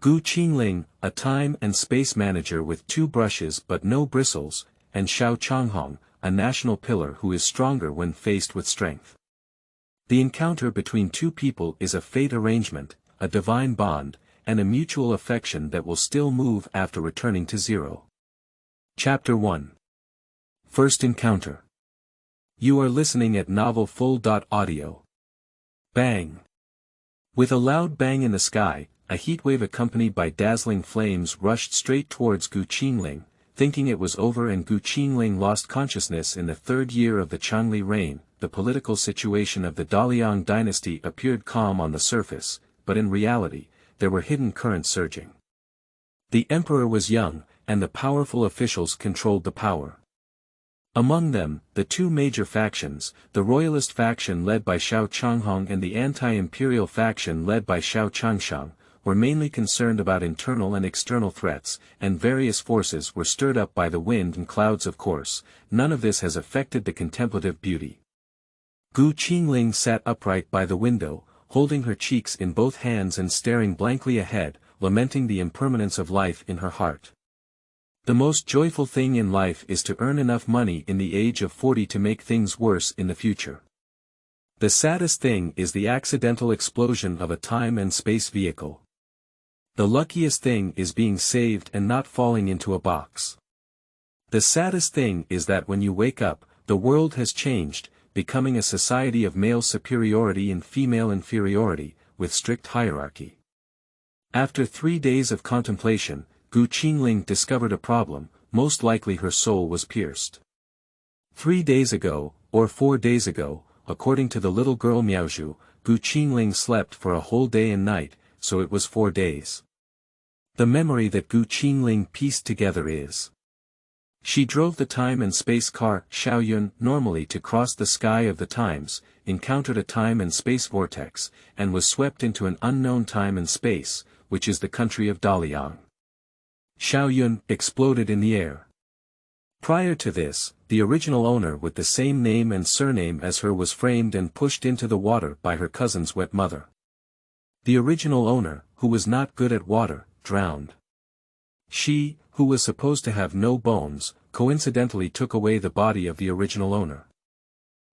Gu Qingling, a time and space manager with 2 brushes but no bristles, and Xiao Changhong, a national pillar who is stronger when faced with strength. The encounter between 2 people is a fate arrangement, a divine bond, and a mutual affection that will still move after returning to zero. Chapter 1. First Encounter. You are listening at Novel Full.audio. Bang. With a loud bang in the sky, a heatwave accompanied by dazzling flames rushed straight towards Gu Qingling, thinking it was over, and Gu Qingling lost consciousness in the 3rd year of the Qingling reign. The political situation of the Daliang dynasty appeared calm on the surface, but in reality, there were hidden currents surging. The emperor was young, and the powerful officials controlled the power. Among them, the 2 major factions, the royalist faction led by Xiao Changhong and the anti-imperial faction led by Xiao Changhong, were mainly concerned about internal and external threats, and various forces were stirred up by the wind and clouds. Of course, none of this has affected the contemplative beauty. Gu Qingling sat upright by the window, holding her cheeks in both hands and staring blankly ahead, lamenting the impermanence of life in her heart. The most joyful thing in life is to earn enough money in the age of 40 to make things worse in the future. The saddest thing is the accidental explosion of a time and space vehicle. The luckiest thing is being saved and not falling into a box. The saddest thing is that when you wake up, the world has changed, becoming a society of male superiority and female inferiority, with strict hierarchy. After 3 days of contemplation, Gu Qingling discovered a problem. Most likely her soul was pierced. 3 days ago, or 4 days ago, according to the little girl Miaozhu, Gu Qingling slept for a whole day and night, so it was 4 days. The memory that Gu Qingling pieced together is: she drove the time and space car Xiaoyun normally to cross the sky of the times, encountered a time and space vortex, and was swept into an unknown time and space, which is the country of Daliang. Xiaoyun exploded in the air. Prior to this, the original owner with the same name and surname as her was framed and pushed into the water by her cousin's wet mother. The original owner, who was not good at water, drowned. She, who was supposed to have no bones, coincidentally took away the body of the original owner.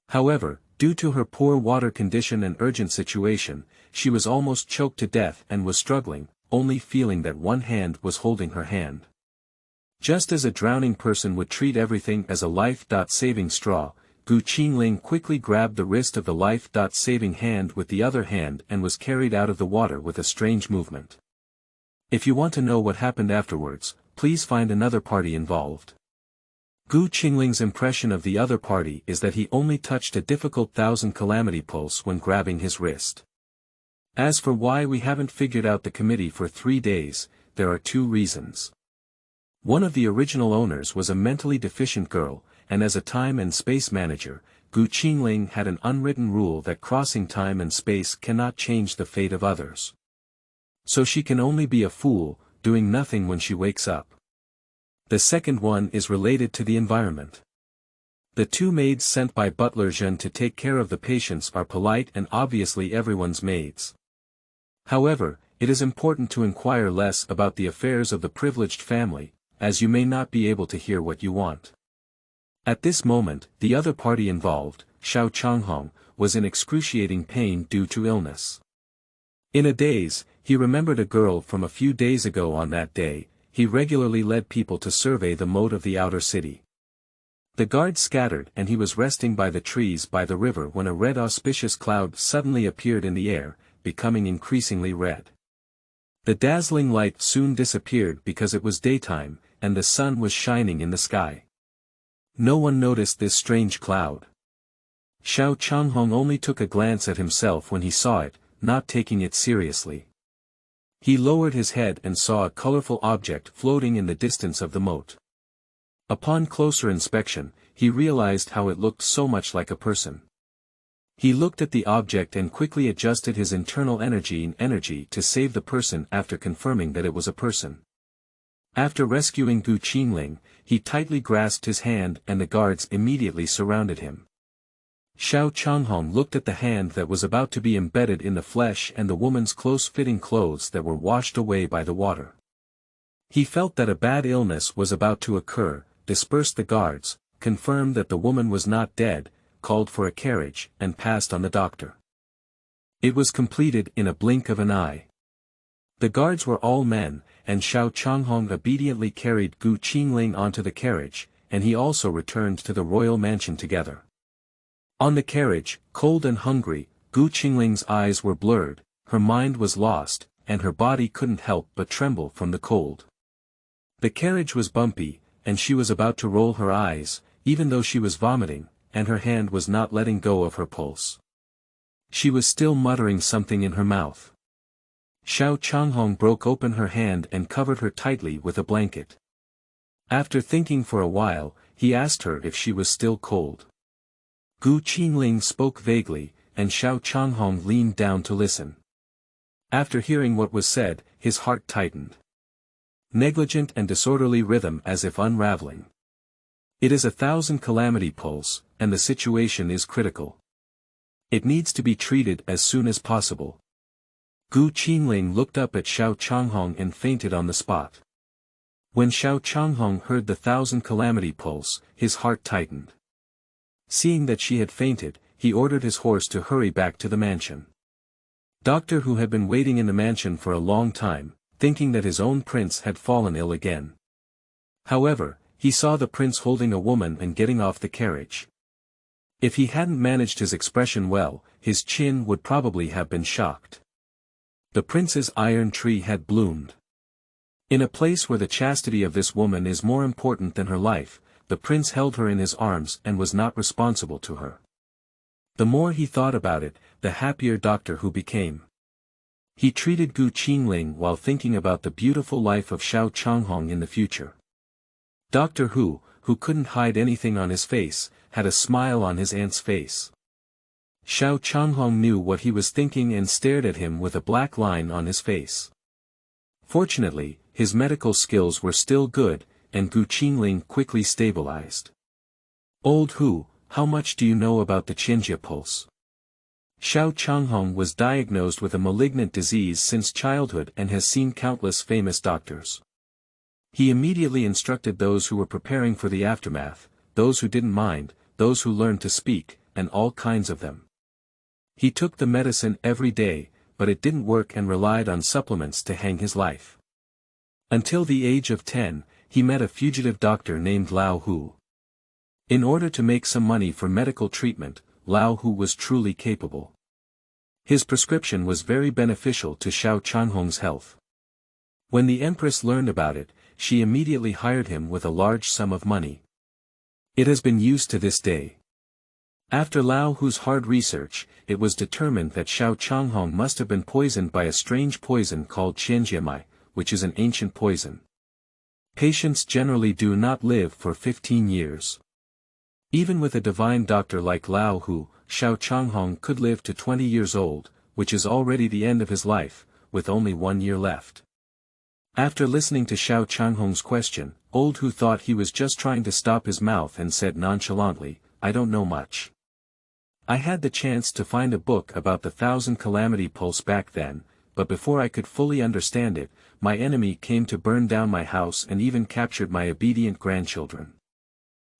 However, due to her poor water condition and urgent situation, she was almost choked to death and was struggling, only feeling that one hand was holding her hand. Just as a drowning person would treat everything as a life-saving straw, Gu Qingling quickly grabbed the wrist of the life-saving hand with the other hand and was carried out of the water with a strange movement. If you want to know what happened afterwards, please find another party involved. Gu Qingling's impression of the other party is that he only touched a difficult 1000 calamity pulse when grabbing his wrist. As for why we haven't figured out the committee for 3 days, there are 2 reasons. One of the original owners was a mentally deficient girl, and as a time and space manager, Gu Qingling had an unwritten rule that crossing time and space cannot change the fate of others. So she can only be a fool, doing nothing when she wakes up. The second one is related to the environment. The 2 maids sent by butler Zhen to take care of the patients are polite and obviously everyone's maids. However, it is important to inquire less about the affairs of the privileged family, as you may not be able to hear what you want. At this moment, the other party involved, Xiao Changhong, was in excruciating pain due to illness. In a daze, he remembered a girl from a few days ago. On that day, he regularly led people to survey the moat of the outer city. The guards scattered and he was resting by the trees by the river when a red auspicious cloud suddenly appeared in the air, becoming increasingly red. The dazzling light soon disappeared because it was daytime, and the sun was shining in the sky. No one noticed this strange cloud. Xiao Changhong only took a glance at himself when he saw it, not taking it seriously. He lowered his head and saw a colorful object floating in the distance of the moat. Upon closer inspection, he realized how it looked so much like a person. He looked at the object and quickly adjusted his internal energy to save the person after confirming that it was a person. After rescuing Gu Qingling, he tightly grasped his hand and the guards immediately surrounded him. Xiao Changhong looked at the hand that was about to be embedded in the flesh and the woman's close-fitting clothes that were washed away by the water. He felt that a bad illness was about to occur, dispersed the guards, confirmed that the woman was not dead, called for a carriage, and passed on the doctor. It was completed in a blink of an eye. The guards were all men, and Xiao Changhong obediently carried Gu Qingling onto the carriage, and he also returned to the royal mansion together. On the carriage, cold and hungry, Gu Qingling's eyes were blurred, her mind was lost, and her body couldn't help but tremble from the cold. The carriage was bumpy, and she was about to roll her eyes, even though she was vomiting, and her hand was not letting go of her pulse. She was still muttering something in her mouth. Xiao Changhong broke open her hand and covered her tightly with a blanket. After thinking for a while, he asked her if she was still cold. Gu Qingling spoke vaguely, and Xiao Changhong leaned down to listen. After hearing what was said, his heart tightened. Negligent and disorderly rhythm as if unraveling. It is 1,000 calamity pulse, and the situation is critical. It needs to be treated as soon as possible. Gu Qingling looked up at Xiao Changhong and fainted on the spot. When Xiao Changhong heard the 1,000 calamity pulse, his heart tightened. Seeing that she had fainted, he ordered his horse to hurry back to the mansion. Doctor Hu had been waiting in the mansion for a long time, thinking that his own prince had fallen ill again. However, he saw the prince holding a woman and getting off the carriage. If he hadn't managed his expression well, his chin would probably have been shocked. The prince's iron tree had bloomed. In a place where the chastity of this woman is more important than her life, the prince held her in his arms and was not responsible to her. The more he thought about it, the happier Doctor Hu became. He treated Gu Qingling while thinking about the beautiful life of Xiao Changhong in the future. Doctor Hu, who couldn't hide anything on his face, had a smile on his aunt's face. Xiao Changhong knew what he was thinking and stared at him with a black line on his face. Fortunately, his medical skills were still good, and Gu Qingling quickly stabilized. Old Hu, how much do you know about the Qianqiu pulse? Xiao Changhong was diagnosed with a malignant disease since childhood and has seen countless famous doctors. He immediately instructed those who were preparing for the aftermath, those who didn't mind, those who learned to speak, and all kinds of them. He took the medicine every day, but it didn't work and relied on supplements to hang his life. Until the age of 10, he met a fugitive doctor named Lao Hu. In order to make some money for medical treatment, Lao Hu was truly capable. His prescription was very beneficial to Xiao Changhong's health. When the empress learned about it, she immediately hired him with a large sum of money. It has been used to this day. After Lao Hu's hard research, it was determined that Xiao Changhong must have been poisoned by a strange poison called qianjiamai, which is an ancient poison. Patients generally do not live for 15 years. Even with a divine doctor like Lao Hu, Xiao Changhong could live to 20 years old, which is already the end of his life, with only 1 year left. After listening to Xiao Changhong's question, Old Hu thought he was just trying to stop his mouth and said nonchalantly, "I don't know much. I had the chance to find a book about the 1,000 calamity pulse back then, but before I could fully understand it, my enemy came to burn down my house and even captured my obedient grandchildren."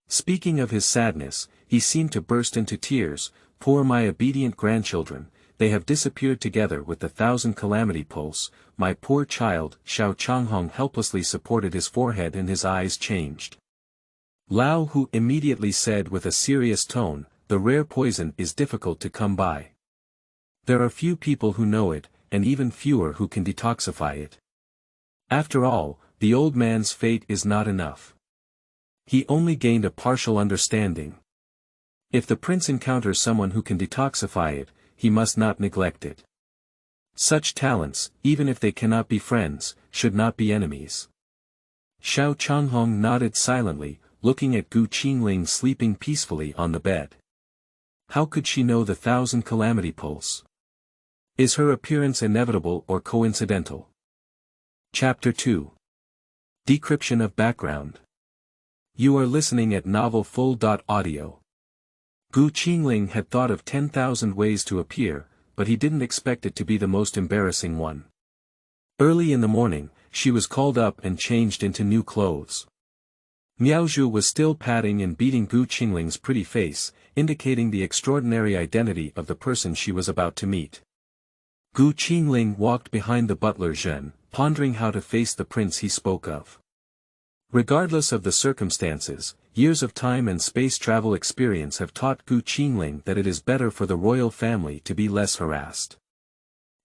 Speaking of his sadness, he seemed to burst into tears. "Poor my obedient grandchildren, they have disappeared together with the 1,000 calamity pulse, my poor child." Xiao Changhong helplessly supported his forehead and his eyes changed. Lao Hu immediately said with a serious tone, "The rare poison is difficult to come by. There are few people who know it, and even fewer who can detoxify it. After all, the old man's fate is not enough. He only gained a partial understanding. If the prince encounters someone who can detoxify it, he must not neglect it. Such talents, even if they cannot be friends, should not be enemies." Xiao Changhong nodded silently, looking at Gu Qingling sleeping peacefully on the bed. How could she know the 1,000 calamity pulse? Is her appearance inevitable or coincidental? Chapter 2. Decryption of background. You are listening at novelfull.audio. Gu Qingling had thought of 10,000 ways to appear, but he didn't expect it to be the most embarrassing one. Early in the morning, she was called up and changed into new clothes. Miaozhu was still patting and beating Gu Qingling's pretty face, indicating the extraordinary identity of the person she was about to meet. Gu Qingling walked behind the butler Zhen, pondering how to face the prince he spoke of. Regardless of the circumstances, years of time and space travel experience have taught Gu Qingling that it is better for the royal family to be less harassed.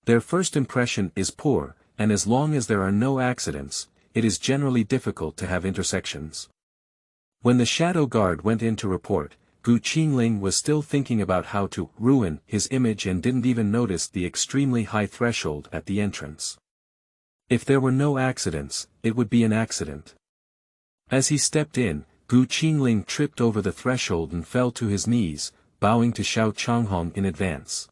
Their first impression is poor, and as long as there are no accidents, it is generally difficult to have intersections. When the shadow guard went in to report, Gu Qingling was still thinking about how to ruin his image and didn't even notice the extremely high threshold at the entrance. If there were no accidents, it would be an accident. As he stepped in, Gu Qingling tripped over the threshold and fell to his knees, bowing to Xiao Changhong in advance.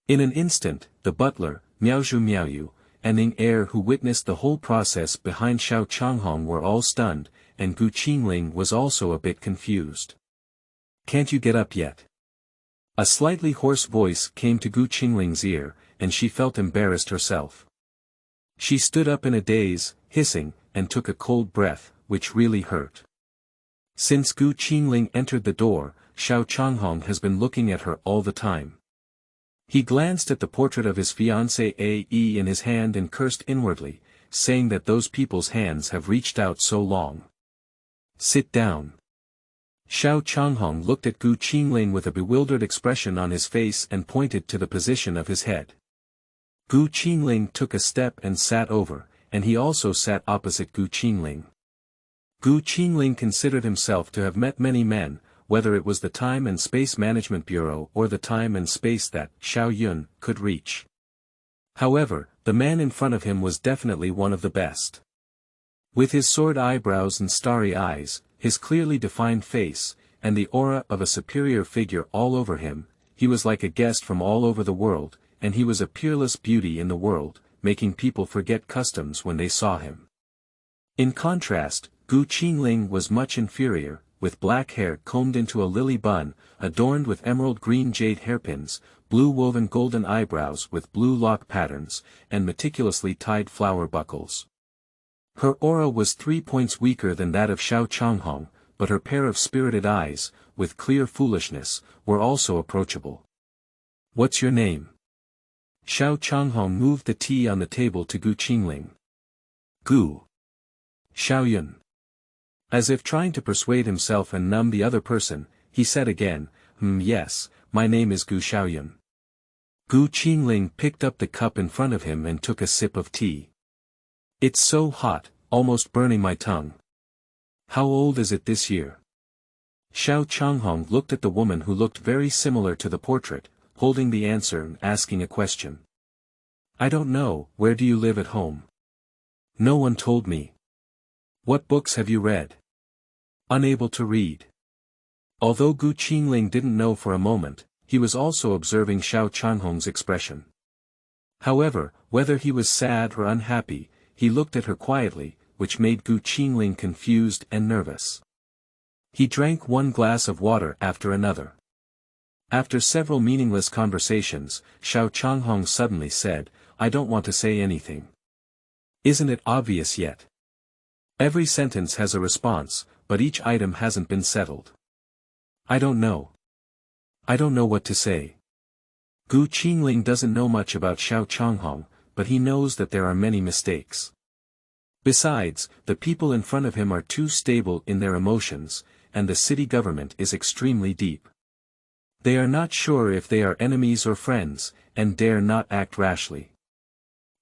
In an instant, the butler, Miaozhu, and Ning heir who witnessed the whole process behind Xiao Changhong were all stunned, and Gu Qingling was also a bit confused. "Can't you get up yet?" A slightly hoarse voice came to Gu Qingling's ear, and she felt embarrassed herself. She stood up in a daze, hissing, and took a cold breath, which really hurt. Since Gu Qingling entered the door, Xiao Changhong has been looking at her all the time. He glanced at the portrait of his fiancée A.E. in his hand and cursed inwardly, saying that those people's hands have reached out so long. "Sit down." Xiao Changhong looked at Gu Qingling with a bewildered expression on his face and pointed to the position of his head. Gu Qingling took a step and sat over, and he also sat opposite Gu Qingling. Gu Qingling considered himself to have met many men, whether it was the Time and Space Management Bureau or the time and space that Xiao Yun could reach. However, the man in front of him was definitely one of the best. With his sword eyebrows and starry eyes, his clearly defined face, and the aura of a superior figure all over him, he was like a guest from all over the world, and he was a peerless beauty in the world, making people forget customs when they saw him. In contrast, Gu Qingling was much inferior, with black hair combed into a lily bun, adorned with emerald green jade hairpins, blue woven golden eyebrows with blue lock patterns, and meticulously tied flower buckles. Her aura was 3 points weaker than that of Xiao Changhong, but her pair of spirited eyes, with clear foolishness, were also approachable. "What's your name?" Xiao Changhong moved the tea on the table to Gu Qingling. "Gu Xiaoyun." As if trying to persuade himself and numb the other person, he said again, Yes, my name is Gu Xiaoyun." Gu Qingling picked up the cup in front of him and took a sip of tea. "It's so hot, almost burning my tongue. How old is it this year?" Xiao Changhong looked at the woman who looked very similar to the portrait, holding the answer and asking a question. "I don't know. Where do you live at home?" "No one told me." "What books have you read?" "Unable to read." Although Gu Qingling didn't know for a moment, he was also observing Xiao Changhong's expression. However, whether he was sad or unhappy, he looked at her quietly, which made Gu Qingling confused and nervous. He drank one glass of water after another. After several meaningless conversations, Xiao Changhong suddenly said, "I don't want to say anything." "Isn't it obvious yet? Every sentence has a response, but each item hasn't been settled." "I don't know. I don't know what to say." Gu Qingling doesn't know much about Xiao Changhong, but he knows that there are many mistakes. Besides, the people in front of him are too stable in their emotions, and the city government is extremely deep. They are not sure if they are enemies or friends, and dare not act rashly.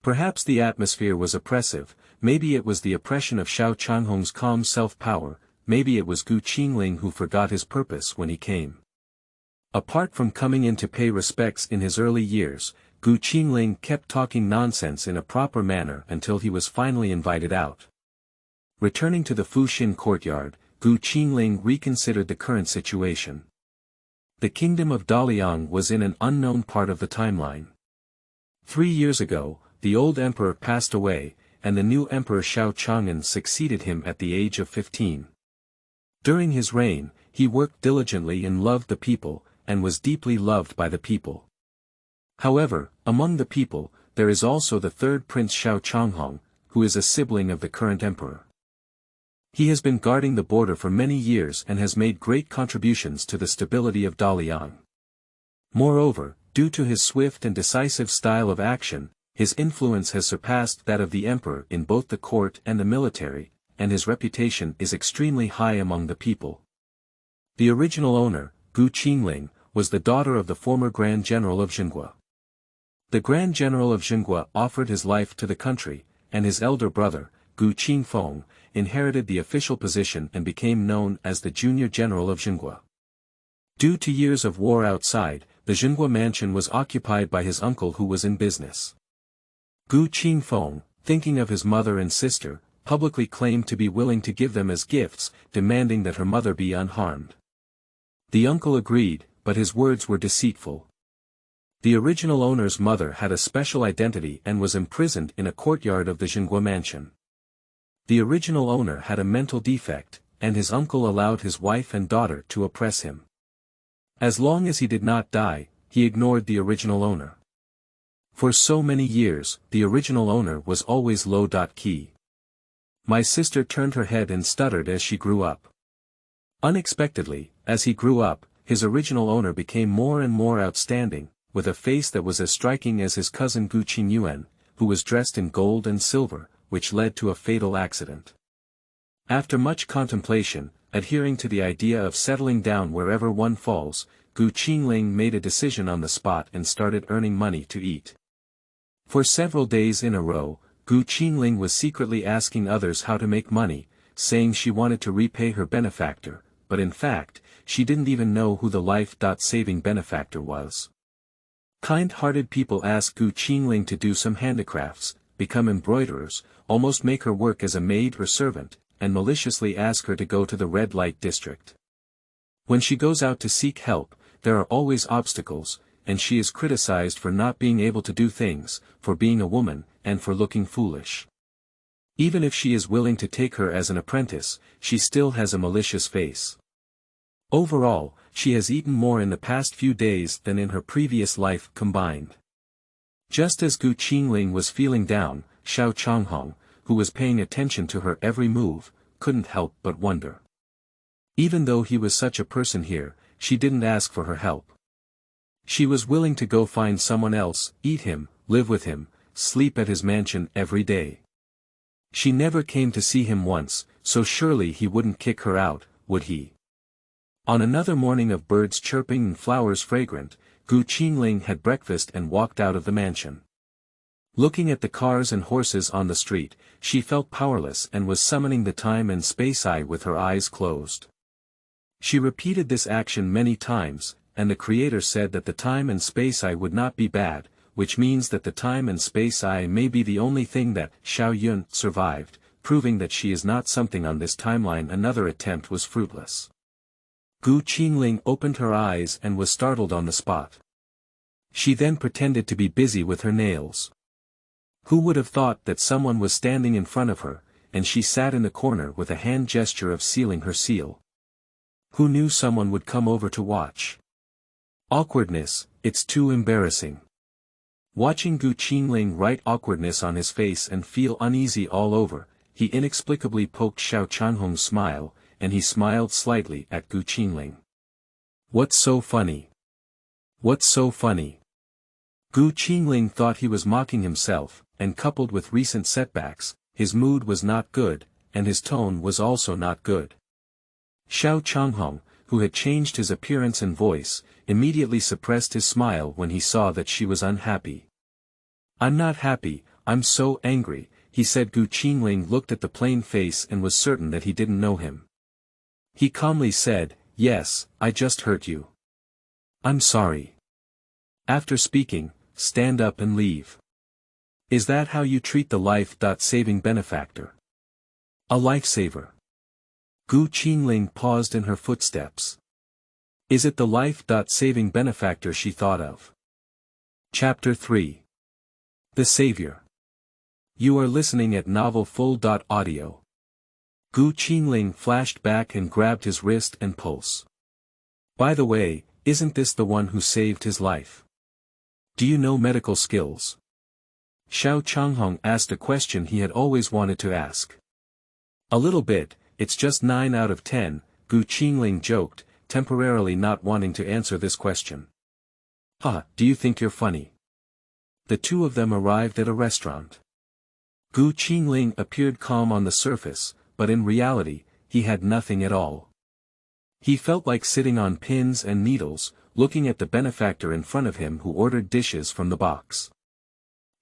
Perhaps the atmosphere was oppressive, maybe it was the oppression of Xiao Changhong's calm self-power, maybe it was Gu Qingling who forgot his purpose when he came. Apart from coming in to pay respects in his early years, Gu Qingling kept talking nonsense in a proper manner until he was finally invited out. Returning to the Fuxin courtyard, Gu Qingling reconsidered the current situation. The kingdom of Daliang was in an unknown part of the timeline. 3 years ago, the old emperor passed away, and the new emperor Xiao Changhong succeeded him at the age of 15. During his reign, he worked diligently and loved the people, and was deeply loved by the people. However, among the people, there is also the third prince Xiao Changhong, who is a sibling of the current emperor. He has been guarding the border for many years and has made great contributions to the stability of Daliang. Moreover, due to his swift and decisive style of action, his influence has surpassed that of the emperor in both the court and the military, and his reputation is extremely high among the people. The original owner, Qingling, was the daughter of the former Grand General of Zhenguo. The Grand General of Zhenguo offered his life to the country, and his elder brother, Qingfeng, inherited the official position and became known as the Junior General of Zhenguo. Due to years of war outside, the Zhenguo mansion was occupied by his uncle who was in business. Qingfeng, thinking of his mother and sister, publicly claimed to be willing to give them as gifts, demanding that her mother be unharmed. The uncle agreed, but his words were deceitful. The original owner's mother had a special identity and was imprisoned in a courtyard of the Zhenguo mansion. The original owner had a mental defect, and his uncle allowed his wife and daughter to oppress him. As long as he did not die, he ignored the original owner. For so many years, the original owner was always low-key. My sister turned her head and stuttered as she grew up. Unexpectedly, as he grew up, his original owner became more and more outstanding, with a face that was as striking as his cousin Qingling, who was dressed in gold and silver, which led to a fatal accident. After much contemplation, adhering to the idea of settling down wherever one falls, Qingling made a decision on the spot and started earning money to eat. For several days in a row, Qingling was secretly asking others how to make money, saying she wanted to repay her benefactor, but in fact, she didn't even know who the life-saving benefactor was. Kind-hearted people asked Qingling to do some handicrafts, become embroiderers, almost make her work as a maid or servant, and maliciously ask her to go to the red light district. When she goes out to seek help, there are always obstacles, and she is criticized for not being able to do things, for being a woman, and for looking foolish. Even if she is willing to take her as an apprentice, she still has a malicious face. Overall, she has eaten more in the past few days than in her previous life combined. Just as Qingling was feeling down, Xiao Changhong, who was paying attention to her every move, couldn't help but wonder. Even though he was such a person here, she didn't ask for her help. She was willing to go find someone else, eat him, live with him, sleep at his mansion every day. She never came to see him once, so surely he wouldn't kick her out, would he? On another morning of birds chirping and flowers fragrant, Qingling had breakfast and walked out of the mansion. Looking at the cars and horses on the street, she felt powerless and was summoning the time and space eye with her eyes closed. She repeated this action many times, and the creator said that the time and space eye would not be bad, which means that the time and space eye may be the only thing that Xiao Yun survived, proving that she is not something on this timeline. Another attempt was fruitless. Qingling opened her eyes and was startled on the spot. She then pretended to be busy with her nails. Who would have thought that someone was standing in front of her, and she sat in the corner with a hand gesture of sealing her seal. Who knew someone would come over to watch? Awkwardness, it's too embarrassing. Watching Qingling write awkwardness on his face and feel uneasy all over, he inexplicably poked Xiao Changhong's smile, and he smiled slightly at Qingling. What's so funny? What's so funny? Qingling thought he was mocking himself, and coupled with recent setbacks, his mood was not good, and his tone was also not good. Xiao Changhong, who had changed his appearance and voice, immediately suppressed his smile when he saw that she was unhappy. I'm not happy, I'm so angry, he said. Qingling looked at the plain face and was certain that he didn't know him. He calmly said, yes, I just hurt you. I'm sorry. After speaking, stand up and leave. Is that how you treat the life-saving benefactor? A lifesaver. Qingling paused in her footsteps. Is it the life-saving benefactor she thought of? Chapter 3. The Savior. You are listening at novelfull.audio. Gu Qingling flashed back and grabbed his wrist and pulse. By the way, isn't this the one who saved his life? Do you know medical skills? Xiao Changhong asked a question he had always wanted to ask. A little bit, it's just 9 out of 10, Gu Qingling joked, temporarily not wanting to answer this question. Do you think you're funny? The two of them arrived at a restaurant. Gu Qingling appeared calm on the surface, but in reality, he had nothing at all. He felt like sitting on pins and needles, looking at the benefactor in front of him who ordered dishes from the box.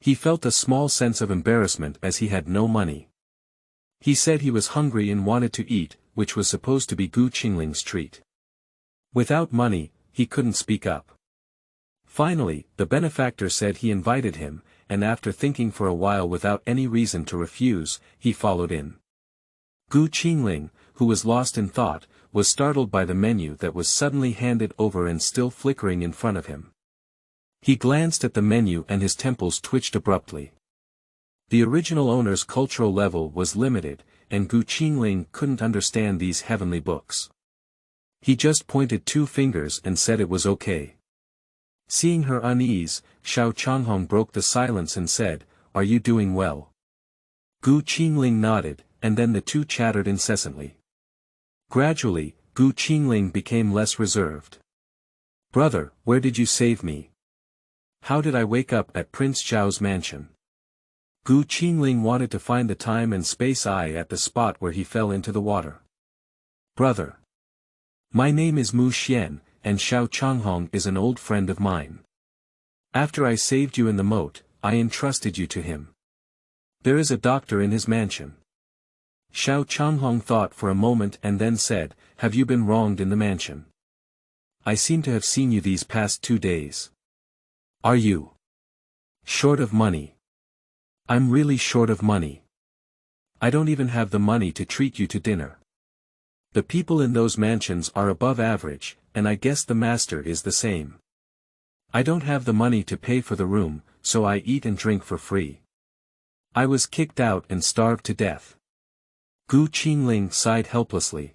He felt a small sense of embarrassment as he had no money. He said he was hungry and wanted to eat, which was supposed to be Gu Qingling's treat. Without money, he couldn't speak up. Finally, the benefactor said he invited him, and after thinking for a while without any reason to refuse, he followed in. Gu Qingling, who was lost in thought, was startled by the menu that was suddenly handed over and still flickering in front of him. He glanced at the menu and his temples twitched abruptly. The original owner's cultural level was limited, and Gu Qingling couldn't understand these heavenly books. He just pointed 2 fingers and said it was okay. Seeing her unease, Xiao Changhong broke the silence and said, "Are you doing well?" Gu Qingling nodded, and then the two chattered incessantly. Gradually, Gu Qingling became less reserved. "Brother, where did you save me? How did I wake up at Prince Zhao's mansion?" Gu Qingling wanted to find the time and space at the spot where he fell into the water. "Brother. My name is Mu Xian, and Xiao Changhong is an old friend of mine. After I saved you in the moat, I entrusted you to him. There is a doctor in his mansion." Xiao Changhong thought for a moment and then said, "Have you been wronged in the mansion? I seem to have seen you these past 2 days. Are you short of money?" "I'm really short of money. I don't even have the money to treat you to dinner. The people in those mansions are above average, and I guess the master is the same. I don't have the money to pay for the room, so I eat and drink for free. I was kicked out and starved to death." Gu Qingling sighed helplessly.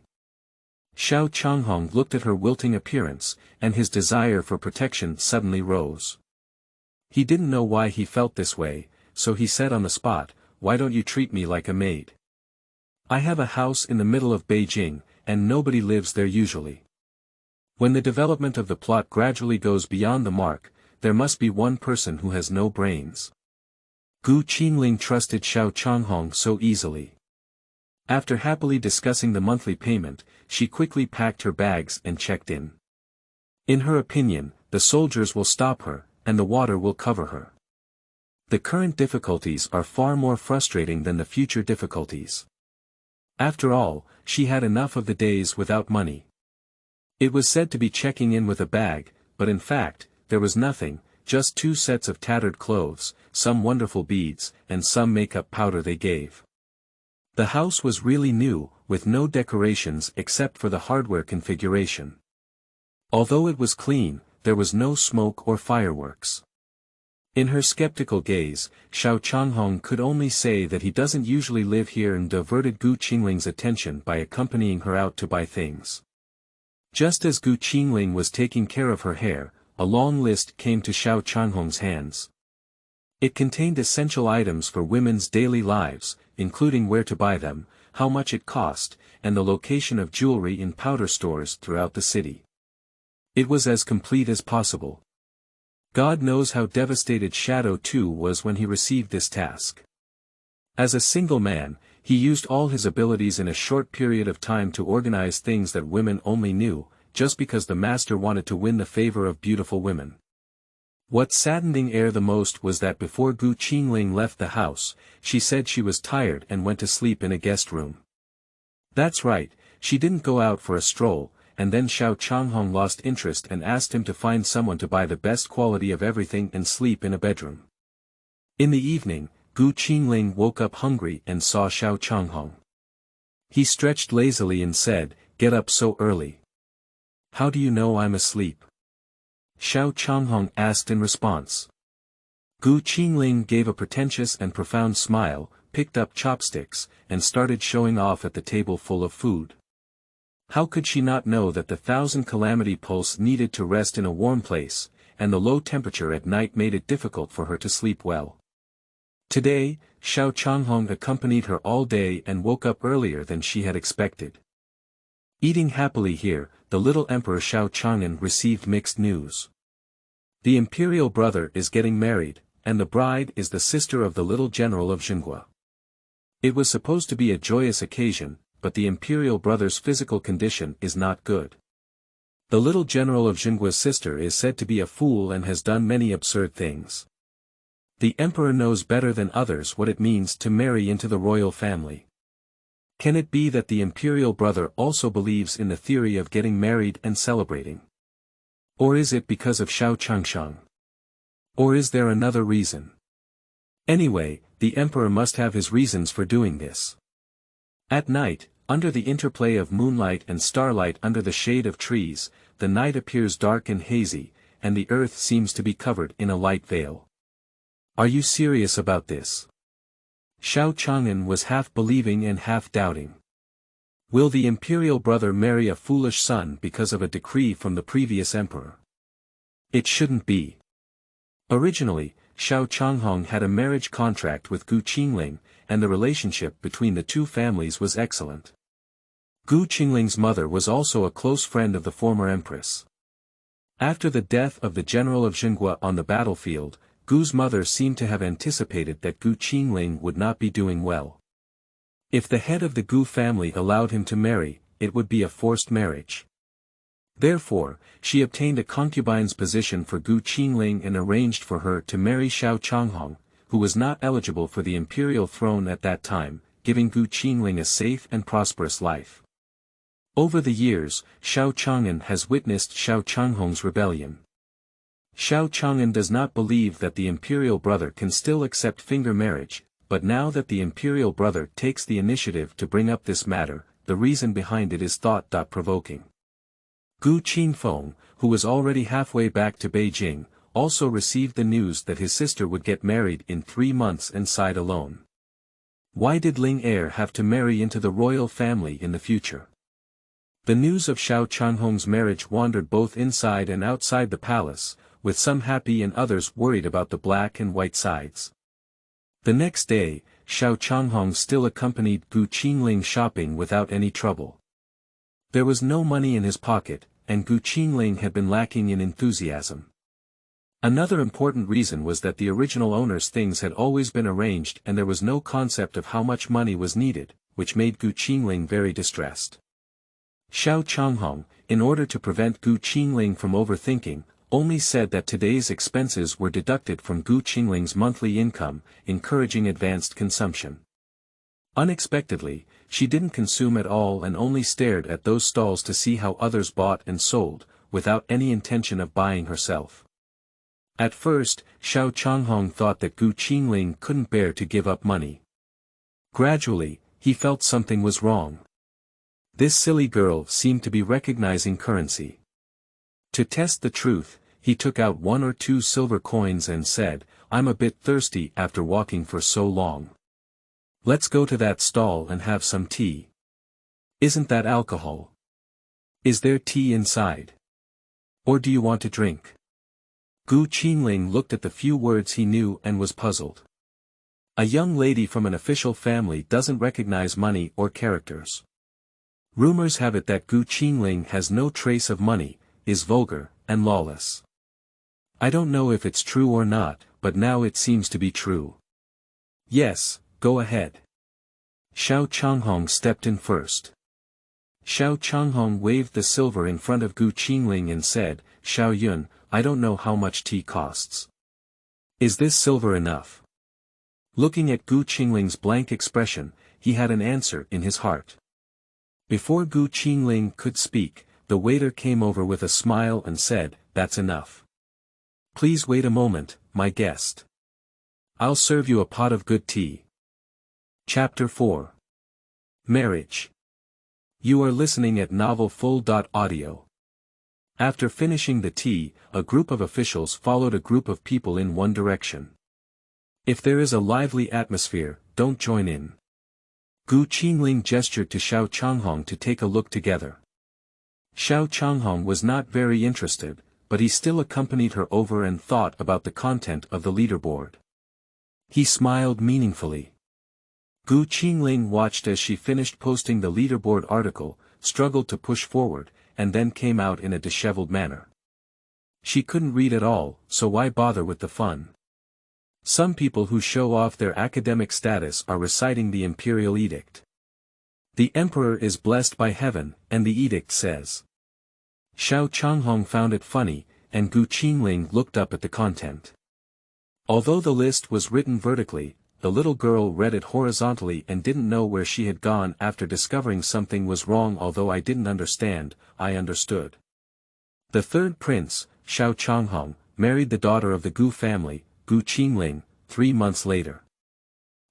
Xiao Changhong looked at her wilting appearance, and his desire for protection suddenly rose. He didn't know why he felt this way, so he said on the spot, "Why don't you treat me like a maid? I have a house in the middle of Beijing, and nobody lives there usually. When the development of the plot gradually goes beyond the mark, there must be one person who has no brains." Gu Qingling trusted Xiao Changhong so easily. After happily discussing the monthly payment, she quickly packed her bags and checked in. In her opinion, the soldiers will stop her, and the water will cover her. The current difficulties are far more frustrating than the future difficulties. After all, she had enough of the days without money. It was said to be checking in with a bag, but in fact, there was nothing, just 2 sets of tattered clothes, some wonderful beads, and some makeup powder they gave. The house was really new, with no decorations except for the hardware configuration. Although it was clean, there was no smoke or fireworks. In her skeptical gaze, Xiao Changhong could only say that he doesn't usually live here, and diverted Gu Qingling's attention by accompanying her out to buy things. Just as Gu Qingling was taking care of her hair, a long list came to Xiao Changhong's hands. It contained essential items for women's daily lives, including where to buy them, how much it cost, and the location of jewelry in powder stores throughout the city. It was as complete as possible. God knows how devastated Shadow 2 was when he received this task. As a single man, he used all his abilities in a short period of time to organize things that women only knew, just because the master wanted to win the favor of beautiful women. What saddened Air the most was that before Gu Qingling left the house, she said she was tired and went to sleep in a guest room. That's right, she didn't go out for a stroll, and then Xiao Changhong lost interest and asked him to find someone to buy the best quality of everything and sleep in a bedroom. In the evening, Gu Qingling woke up hungry and saw Xiao Changhong. He stretched lazily and said, "Get up so early. How do you know I'm asleep?" Xiao Changhong asked in response. Gu Qingling gave a pretentious and profound smile, picked up chopsticks, and started showing off at the table full of food. How could she not know that the 1000 calamity pulse needed to rest in a warm place, and the low temperature at night made it difficult for her to sleep well? Today, Xiao Changhong accompanied her all day and woke up earlier than she had expected. Eating happily here, the little Emperor Xiao Changhong received mixed news. The imperial brother is getting married, and the bride is the sister of the little general of Zhenguo. It was supposed to be a joyous occasion, but the imperial brother's physical condition is not good. The little general of Zhenguo's sister is said to be a fool and has done many absurd things. The emperor knows better than others what it means to marry into the royal family. Can it be that the imperial brother also believes in the theory of getting married and celebrating? Or is it because of Xiao Changhong? Or is there another reason? Anyway, the emperor must have his reasons for doing this. At night, under the interplay of moonlight and starlight under the shade of trees, the night appears dark and hazy, and the earth seems to be covered in a light veil. Are you serious about this? Xiao Changhong was half believing and half doubting. Will the imperial brother marry a foolish son because of a decree from the previous emperor? It shouldn't be. Originally, Xiao Changhong had a marriage contract with Qingling, and the relationship between the two families was excellent. Qingling's mother was also a close friend of the former empress. After the death of the general of Zhenguo on the battlefield, Gu's mother seemed to have anticipated that Qingling would not be doing well. If the head of the Gu family allowed him to marry, it would be a forced marriage. Therefore, she obtained a concubine's position for Qingling and arranged for her to marry Xiao Changhong, who was not eligible for the imperial throne at that time, giving Qingling a safe and prosperous life. Over the years, Xiao Changhong has witnessed Xiao Changhong's rebellion. Xiao Changhong does not believe that the imperial brother can still accept finger marriage, but now that the imperial brother takes the initiative to bring up this matter, the reason behind it is thought-provoking. Gu Qingfeng, who was already halfway back to Beijing, also received the news that his sister would get married in 3 months and sighed alone. Why did Ling heir have to marry into the royal family in the future? The news of Xiao Changhong's marriage wandered both inside and outside the palace, with some happy and others worried about the black and white sides. The next day, Xiao Changhong still accompanied Qingling shopping without any trouble. There was no money in his pocket, and Qingling had been lacking in enthusiasm. Another important reason was that the original owner's things had always been arranged and there was no concept of how much money was needed, which made Qingling very distressed. Xiao Changhong, in order to prevent Qingling from overthinking, only said that today's expenses were deducted from Qingling's monthly income, encouraging advanced consumption. Unexpectedly, she didn't consume at all and only stared at those stalls to see how others bought and sold, without any intention of buying herself. At first, Xiao Changhong thought that Qingling couldn't bear to give up money. Gradually, he felt something was wrong. This silly girl seemed to be recognizing currency. To test the truth, he took out 1 or 2 silver coins and said, "I'm a bit thirsty after walking for so long. Let's go to that stall and have some tea. Isn't that alcohol? Is there tea inside? Or do you want to drink?" Qingling looked at the few words he knew and was puzzled. A young lady from an official family doesn't recognize money or characters. Rumors have it that Qingling has no trace of money, is vulgar, and lawless. I don't know if it's true or not, but now it seems to be true. Yes, go ahead. Xiao Changhong stepped in first. Xiao Changhong waved the silver in front of Qingling and said, "Xiao Yun, I don't know how much tea costs. Is this silver enough?" Looking at Qingling's blank expression, he had an answer in his heart. Before Qingling could speak, the waiter came over with a smile and said, "That's enough. Please wait a moment, my guest. I'll serve you a pot of good tea." Chapter 4. Marriage. You are listening at novelfull.audio. After finishing the tea, a group of officials followed a group of people in one direction. If there is a lively atmosphere, don't join in. Gu Qingling gestured to Xiao Changhong to take a look together. Xiao Changhong was not very interested, but he still accompanied her over and thought about the content of the leaderboard. He smiled meaningfully. Gu Qingling watched as she finished posting the leaderboard article, struggled to push forward, and then came out in a disheveled manner. She couldn't read at all, so why bother with the fun? Some people who show off their academic status are reciting the imperial edict. The emperor is blessed by heaven, and the edict says. Xiao Changhong found it funny, and Gu Qingling looked up at the content. Although the list was written vertically, the little girl read it horizontally and didn't know where she had gone after discovering something was wrong. Although I didn't understand, I understood. The third prince, Xiao Changhong, married the daughter of the Gu family, Gu Qingling, 3 months later.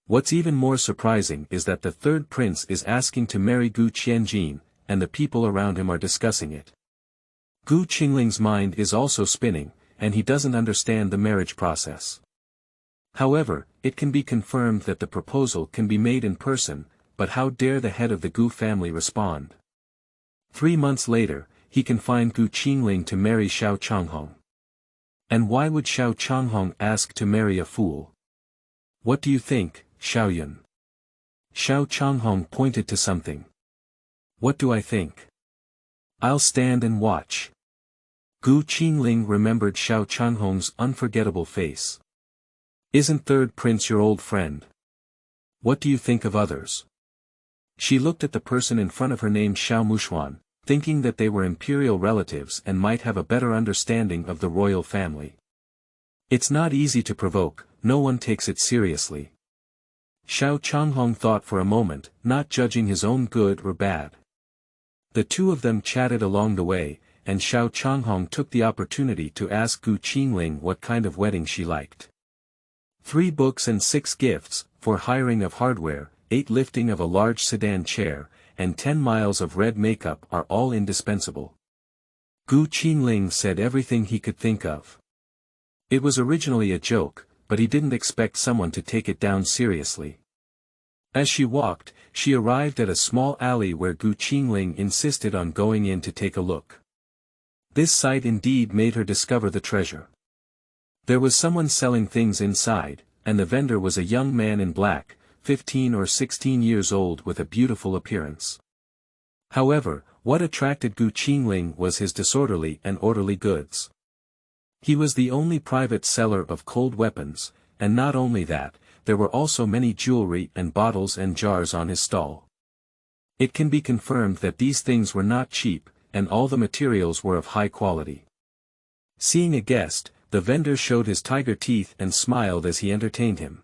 What's even more surprising is that the third prince is asking to marry Gu Qianjin, and the people around him are discussing it. Gu Qingling's mind is also spinning, and he doesn't understand the marriage process. However, it can be confirmed that the proposal can be made in person, but how dare the head of the Gu family respond? 3 months later, he can find Gu Qingling to marry Xiao Changhong. And why would Xiao Changhong ask to marry a fool? What do you think, Xiaoyun? Xiao Changhong pointed to something. What do I think? I'll stand and watch. Gu Qingling remembered Xiao Changhong's unforgettable face. Isn't third prince your old friend? What do you think of others? She looked at the person in front of her named Xiao Mushuan, thinking that they were imperial relatives and might have a better understanding of the royal family. It's not easy to provoke, no one takes it seriously. Xiao Changhong thought for a moment, not judging his own good or bad. The two of them chatted along the way, and Xiao Changhong took the opportunity to ask Gu Qingling what kind of wedding she liked. 3 books and 6 gifts, for hiring of hardware, 8 lifting of a large sedan chair, and 10 miles of red makeup are all indispensable. Gu Qingling said everything he could think of. It was originally a joke, but he didn't expect someone to take it down seriously. As she walked, she arrived at a small alley where Gu Qingling insisted on going in to take a look. This sight indeed made her discover the treasure. There was someone selling things inside, and the vendor was a young man in black, 15 or 16 years old with a beautiful appearance. However, what attracted Gu Qingling was his disorderly and orderly goods. He was the only private seller of cold weapons, and not only that, there were also many jewelry and bottles and jars on his stall. It can be confirmed that these things were not cheap, and all the materials were of high quality. Seeing a guest, the vendor showed his tiger teeth and smiled as he entertained him.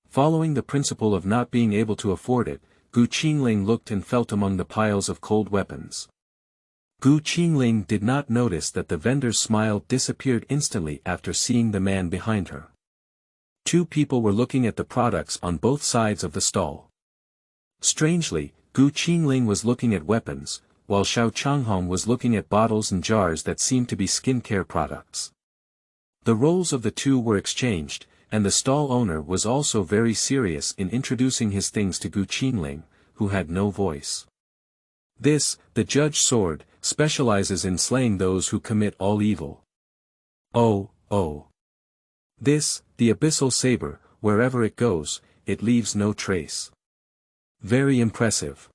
Following the principle of not being able to afford it, Gu Qingling looked and felt among the piles of cold weapons. Gu Qingling did not notice that the vendor's smile disappeared instantly after seeing the man behind her. 2 people were looking at the products on both sides of the stall. Strangely, Gu Qingling was looking at weapons, while Xiao Changhong was looking at bottles and jars that seemed to be skincare products. The roles of the two were exchanged, and the stall owner was also very serious in introducing his things to Gu Qingling, who had no voice. This, the judge sword, specializes in slaying those who commit all evil. Oh. This, the abyssal saber, wherever it goes, it leaves no trace. Very impressive.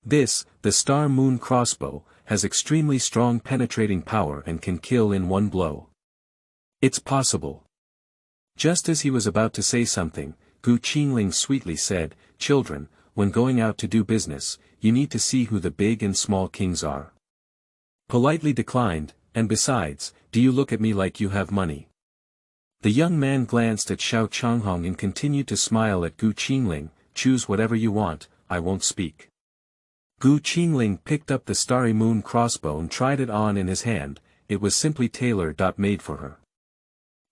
This, the star moon crossbow, has extremely strong penetrating power and can kill in one blow. It's possible. Just as he was about to say something, Gu Qingling sweetly said, "Children, when going out to do business, you need to see who the big and small kings are." Politely declined, and besides, do you look at me like you have money? The young man glanced at Xiao Changhong and continued to smile at Gu Qingling. Choose whatever you want, I won't speak. Gu Qingling picked up the starry moon crossbow and tried it on in his hand. It was simply tailor-made for her.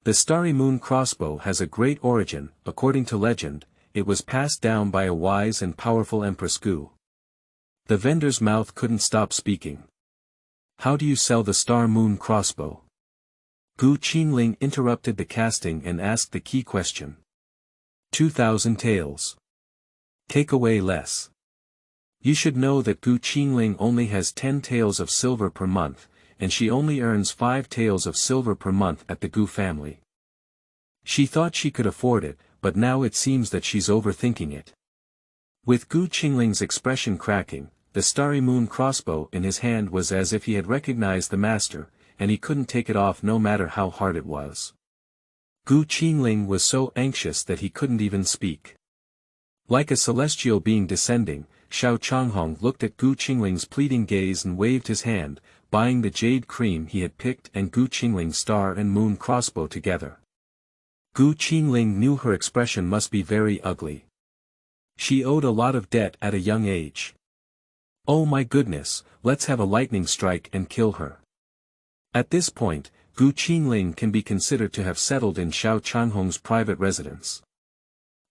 The starry moon crossbow has a great origin. According to legend, it was passed down by a wise and powerful Empress Gu. The vendor's mouth couldn't stop speaking. How do you sell the star moon crossbow? Gu Qingling interrupted the casting and asked the key question. 2,000 taels. Take away less. You should know that Gu Qingling only has 10 taels of silver per month, and she only earns 5 taels of silver per month at the Gu family. She thought she could afford it, but now it seems that she's overthinking it. With Gu Qingling's expression cracking, the starry moon crossbow in his hand was as if he had recognized the master, and he couldn't take it off no matter how hard it was. Gu Qingling was so anxious that he couldn't even speak. Like a celestial being descending, Xiao Changhong looked at Gu Qingling's pleading gaze and waved his hand, buying the jade cream he had picked and Gu Qingling's star and moon crossbow together. Gu Qingling knew her expression must be very ugly. She owed a lot of debt at a young age. Oh my goodness, let's have a lightning strike and kill her. At this point, Gu Qingling can be considered to have settled in Xiao Changhong's private residence.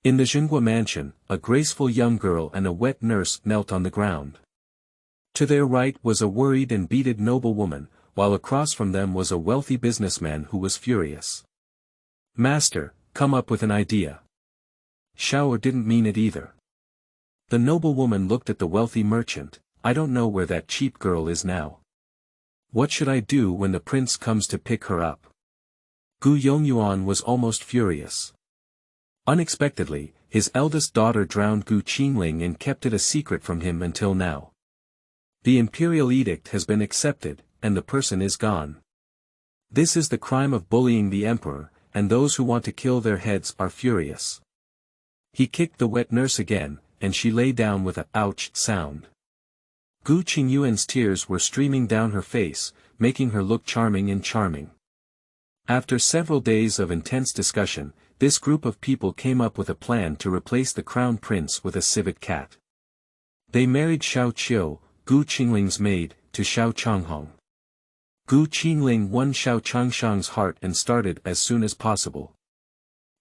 In the Zhenguo mansion, a graceful young girl and a wet nurse knelt on the ground. To their right was a worried and beaded noblewoman, while across from them was a wealthy businessman who was furious. Master, come up with an idea. Xiao didn't mean it either. The noblewoman looked at the wealthy merchant. I don't know where that cheap girl is now. What should I do when the prince comes to pick her up? Gu Yongyuan was almost furious. Unexpectedly, his eldest daughter drowned Gu Qingling and kept it a secret from him until now. The imperial edict has been accepted, and the person is gone. This is the crime of bullying the emperor, and those who want to kill their heads are furious. He kicked the wet nurse again, and she lay down with a ouch sound. Gu Qingyuan's tears were streaming down her face, making her look charming and charming. After several days of intense discussion, this group of people came up with a plan to replace the crown prince with a civet cat. They married Xiao Qiu, Gu Qingling's maid, to Xiao Changhong. Gu Qingling won Xiao Changhong's heart and started as soon as possible.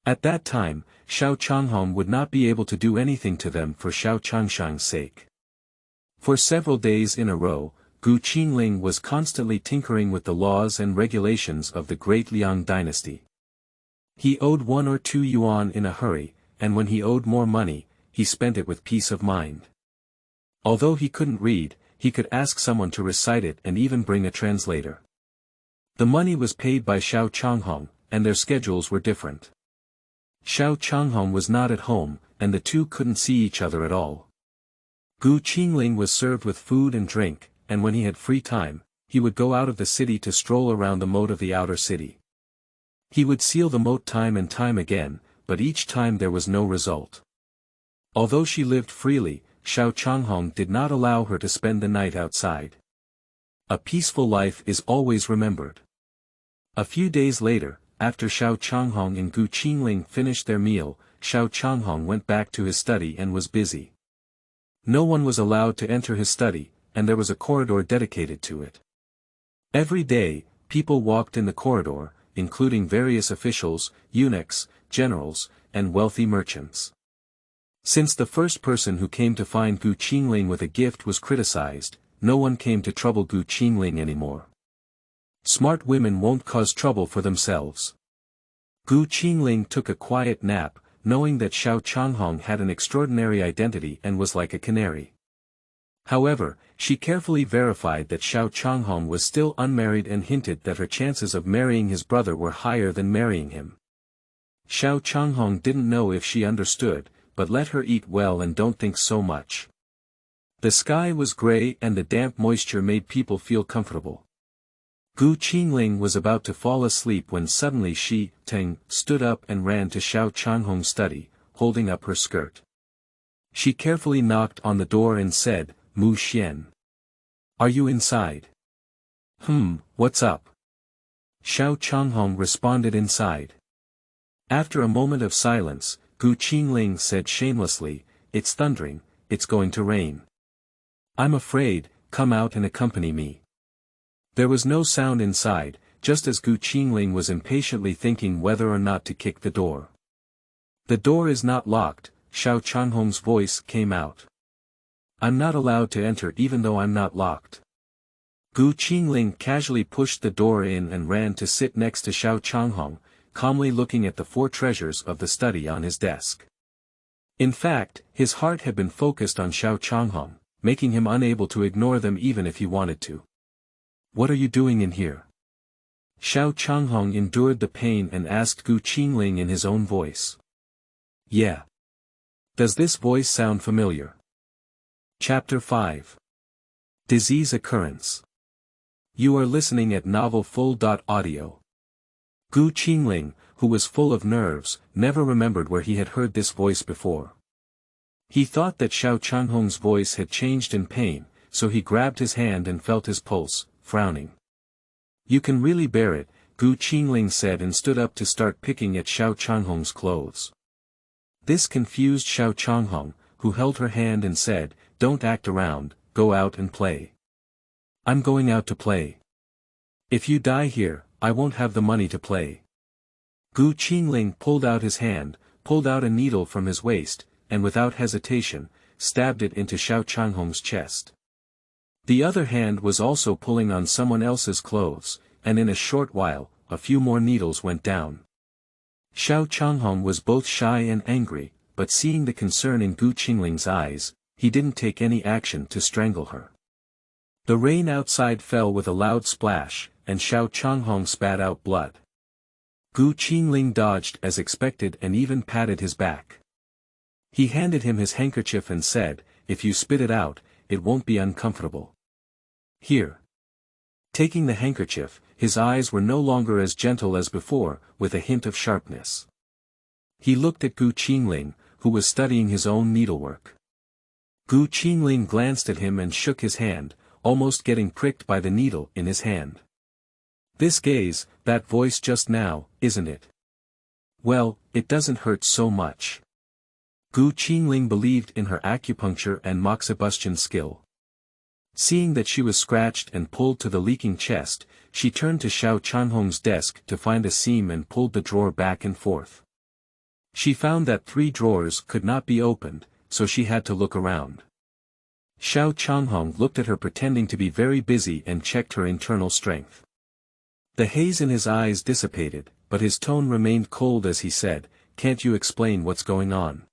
At that time, Xiao Changhong would not be able to do anything to them for Xiao Changhong's sake. For several days in a row, Gu Qingling was constantly tinkering with the laws and regulations of the great Liang dynasty. He owed 1 or 2 yuan in a hurry, and when he owed more money, he spent it with peace of mind. Although he couldn't read, he could ask someone to recite it and even bring a translator. The money was paid by Xiao Changhong, and their schedules were different. Xiao Changhong was not at home, and the two couldn't see each other at all. Gu Qingling was served with food and drink, and when he had free time, he would go out of the city to stroll around the moat of the outer city. He would seal the moat time and time again, but each time there was no result. Although she lived freely, Xiao Changhong did not allow her to spend the night outside. A peaceful life is always remembered. A few days later, after Xiao Changhong and Gu Qingling finished their meal, Xiao Changhong went back to his study and was busy. No one was allowed to enter his study, and there was a corridor dedicated to it. Every day, people walked in the corridor, including various officials, eunuchs, generals, and wealthy merchants. Since the first person who came to find Gu Qingling with a gift was criticized, no one came to trouble Gu Qingling anymore. Smart women won't cause trouble for themselves. Gu Qingling took a quiet nap, knowing that Xiao Changhong had an extraordinary identity and was like a canary. However, she carefully verified that Xiao Changhong was still unmarried and hinted that her chances of marrying his brother were higher than marrying him. Xiao Changhong didn't know if she understood, but let her eat well and don't think so much. The sky was gray and the damp moisture made people feel comfortable. Gu Qingling was about to fall asleep when suddenly she, Teng, stood up and ran to Xiao Changhong's study, holding up her skirt. She carefully knocked on the door and said, "Mu Xian. Are you inside?" What's up?" Xiao Changhong responded inside. After a moment of silence, Gu Qingling said shamelessly, "It's thundering, it's going to rain. I'm afraid, come out and accompany me." There was no sound inside, just as Gu Qingling was impatiently thinking whether or not to kick the door. "The door is not locked," Xiao Changhong's voice came out. "I'm not allowed to enter even though I'm not locked." Gu Qingling casually pushed the door in and ran to sit next to Xiao Changhong, calmly looking at the 4 treasures of the study on his desk. In fact, his heart had been focused on Xiao Changhong, making him unable to ignore them even if he wanted to. "What are you doing in here?" Xiao Changhong endured the pain and asked Qingling in his own voice. "Yeah. Does this voice sound familiar?" Chapter 5. Disease Occurrence. You are listening at novelfull.audio. Qingling, who was full of nerves, never remembered where he had heard this voice before. He thought that Xiao Changhong's voice had changed in pain, so he grabbed his hand and felt his pulse, frowning. "You can really bear it," Qingling said and stood up to start picking at Xiao Changhong's clothes. This confused Xiao Changhong, who held her hand and said, "Don't act around, go out and play." "I'm going out to play. If you die here, I won't have the money to play." Qingling pulled out his hand, pulled out a needle from his waist, and without hesitation, stabbed it into Xiao Changhong's chest. The other hand was also pulling on someone else's clothes, and in a short while, a few more needles went down. Xiao Changhong was both shy and angry, but seeing the concern in Qingling's eyes, he didn't take any action to strangle her. The rain outside fell with a loud splash, and Xiao Changhong spat out blood. Qingling dodged as expected and even patted his back. He handed him his handkerchief and said, "If you spit it out, it won't be uncomfortable. Here." Taking the handkerchief, his eyes were no longer as gentle as before, with a hint of sharpness. He looked at Qingling, who was studying his own needlework. Qingling glanced at him and shook his hand, almost getting pricked by the needle in his hand. "This gaze, that voice just now, isn't it? Well, it doesn't hurt so much." Qingling believed in her acupuncture and moxibustion skill. Seeing that she was scratched and pulled to the leaking chest, she turned to Xiao Changhong's desk to find a seam and pulled the drawer back and forth. She found that 3 drawers could not be opened, so she had to look around. Xiao Changhong looked at her pretending to be very busy and checked her internal strength. The haze in his eyes dissipated, but his tone remained cold as he said, "Can't you explain what's going on?"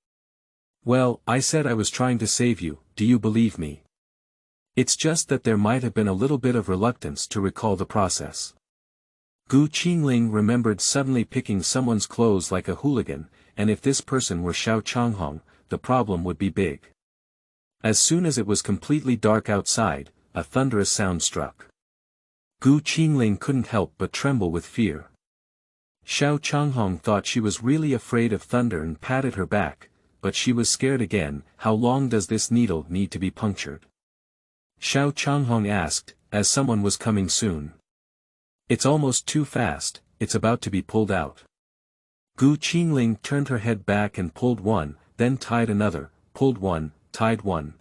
"Well, I said I was trying to save you, do you believe me? It's just that there might have been a little bit of reluctance to recall the process." Qingling remembered suddenly picking someone's clothes like a hooligan, and if this person were Xiao Changhong, the problem would be big. As soon as it was completely dark outside, a thunderous sound struck. Qingling couldn't help but tremble with fear. Xiao Changhong thought she was really afraid of thunder and patted her back, but she was scared again. "How long does this needle need to be punctured?" Xiao Changhong asked, as someone was coming soon. "It's almost too fast, it's about to be pulled out." Qingling turned her head back and pulled one, then tied another, pulled one, tied one.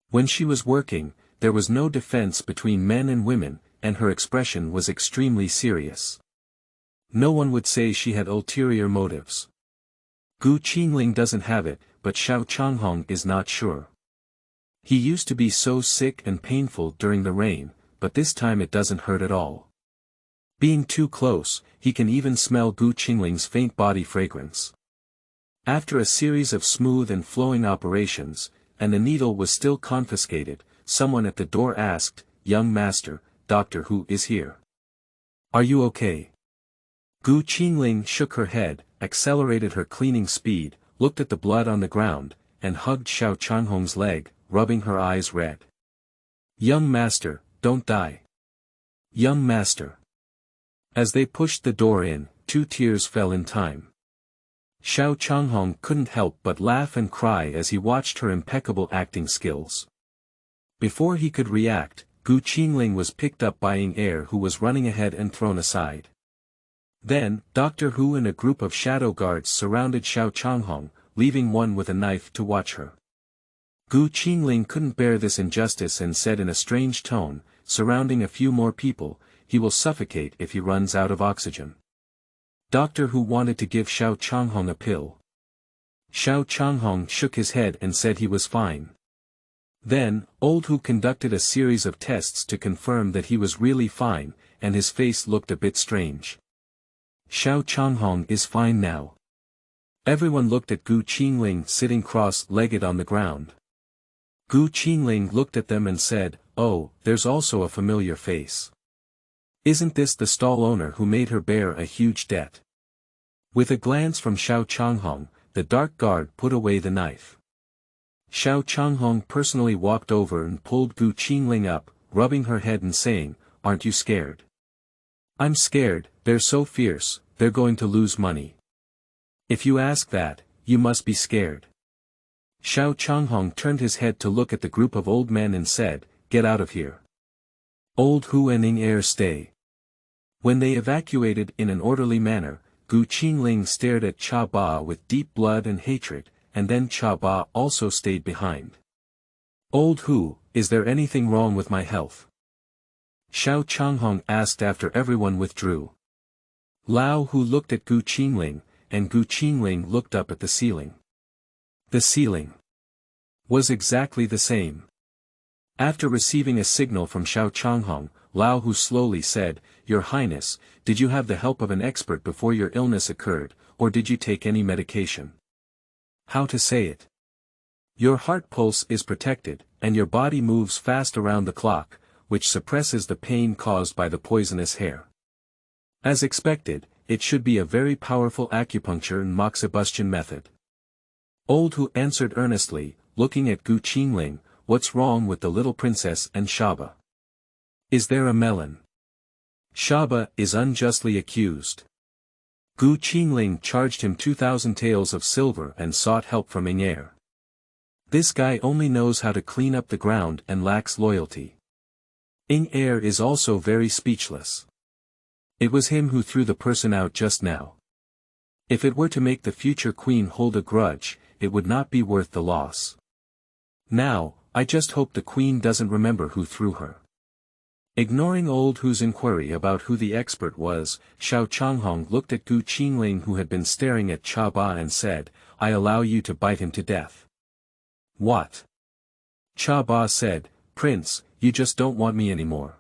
When she was working, there was no defense between men and women, and her expression was extremely serious. No one would say she had ulterior motives. Qingling doesn't have it, but Xiao Changhong is not sure. He used to be so sick and painful during the rain, but this time it doesn't hurt at all. Being too close, he can even smell Qingling's faint body fragrance. After a series of smooth and flowing operations, and the needle was still confiscated, someone at the door asked, "Young master, Doctor Who is here. Are you okay?" Qingling shook her head, accelerated her cleaning speed, looked at the blood on the ground, and hugged Xiao Changhong's leg, rubbing her eyes red. "Young master, don't die. Young master." As they pushed the door in, 2 tears fell in time. Xiao Changhong couldn't help but laugh and cry as he watched her impeccable acting skills. Before he could react, Qingling was picked up by Ying Er, who was running ahead and thrown aside. Then, Doctor Who and a group of shadow guards surrounded Xiao Changhong, leaving one with a knife to watch her. Qingling couldn't bear this injustice and said in a strange tone, surrounding a few more people, "He will suffocate if he runs out of oxygen." Doctor Who wanted to give Xiao Changhong a pill. Xiao Changhong shook his head and said he was fine. Then, Old Who conducted a series of tests to confirm that he was really fine, and his face looked a bit strange. Xiao Changhong is fine now. Everyone looked at Gu Qingling sitting cross-legged on the ground. Gu Qingling looked at them and said, "Oh, there's also a familiar face. Isn't this the stall owner who made her bear a huge debt?" With a glance from Xiao Changhong, the dark guard put away the knife. Xiao Changhong personally walked over and pulled Gu Qingling up, rubbing her head and saying, "Aren't you scared?" "I'm scared, they're so fierce, they're going to lose money." "If you ask that, you must be scared." Xiao Changhong turned his head to look at the group of old men and said, "Get out of here. Old Hu and Ning Er stay." When they evacuated in an orderly manner, Gu Qingling stared at Cha Ba with deep blood and hatred, and then Cha Ba also stayed behind. "Old Hu, is there anything wrong with my health?" Xiao Changhong asked after everyone withdrew. Lao Hu looked at Gu Qingling, and Gu Qingling looked up at the ceiling. The ceiling was exactly the same. After receiving a signal from Xiao Changhong, Lao Hu slowly said, "Your Highness, did you have the help of an expert before your illness occurred, or did you take any medication?" "How to say it? Your heart pulse is protected, and your body moves fast around the clock, which suppresses the pain caused by the poisonous hair. As expected, it should be a very powerful acupuncture and moxibustion method." Old Hu answered earnestly, looking at Gu Qingling, "What's wrong with the little princess and Shaba? Is there a melon? Shaba is unjustly accused." Gu Qingling charged him 2,000 taels of silver and sought help from Ning Er. "This guy only knows how to clean up the ground and lacks loyalty." Ning Er is also very speechless. It was him who threw the person out just now. If it were to make the future queen hold a grudge, it would not be worth the loss. Now, I just hope the queen doesn't remember who threw her. Ignoring old Hu's inquiry about who the expert was, Xiao Changhong looked at Gu Qingling who had been staring at Cha Ba and said, "I allow you to bite him to death." "What?" Cha Ba said, "Prince, you just don't want me anymore."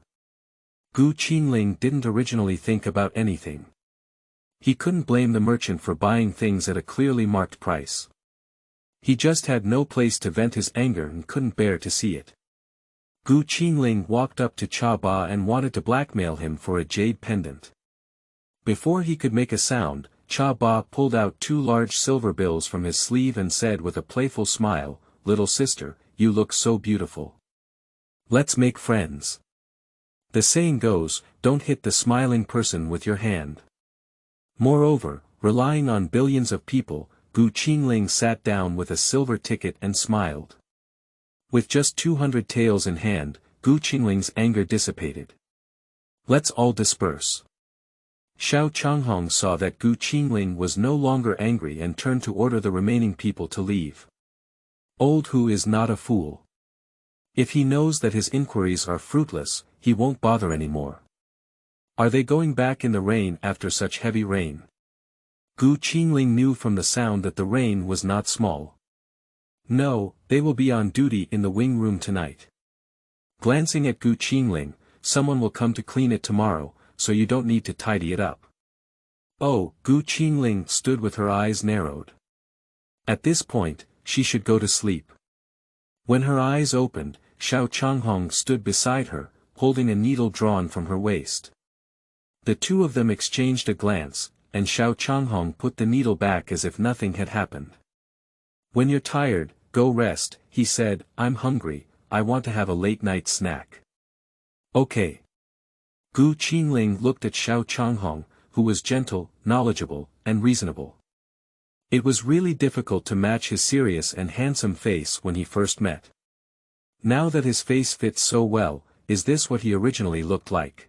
Gu Qingling didn't originally think about anything. He couldn't blame the merchant for buying things at a clearly marked price. He just had no place to vent his anger and couldn't bear to see it. Gu Qingling walked up to Cha Ba and wanted to blackmail him for a jade pendant. Before he could make a sound, Cha Ba pulled out 2 large silver bills from his sleeve and said with a playful smile, "Little sister, you look so beautiful. Let's make friends. The saying goes, don't hit the smiling person with your hand." Moreover, relying on billions of people, Gu Qingling sat down with a silver ticket and smiled. With just 200 taels in hand, Gu Qingling's anger dissipated. "Let's all disperse." Xiao Changhong saw that Gu Qingling was no longer angry and turned to order the remaining people to leave. Old Hu is not a fool. If he knows that his inquiries are fruitless, he won't bother anymore. Are they going back in the rain after such heavy rain? Gu Qingling knew from the sound that the rain was not small. No, they will be on duty in the wing room tonight. Glancing at Gu Qingling, "Someone will come to clean it tomorrow, so you don't need to tidy it up." Oh, Gu Qingling stood with her eyes narrowed. At this point, she should go to sleep. When her eyes opened, Xiao Changhong stood beside her, holding a needle drawn from her waist. The two of them exchanged a glance, and Xiao Changhong put the needle back as if nothing had happened. "When you're tired, go rest," he said. "I'm hungry, I want to have a late-night snack." "Okay." Gu Qingling looked at Xiao Changhong, who was gentle, knowledgeable, and reasonable. It was really difficult to match his serious and handsome face when he first met. Now that his face fits so well, is this what he originally looked like?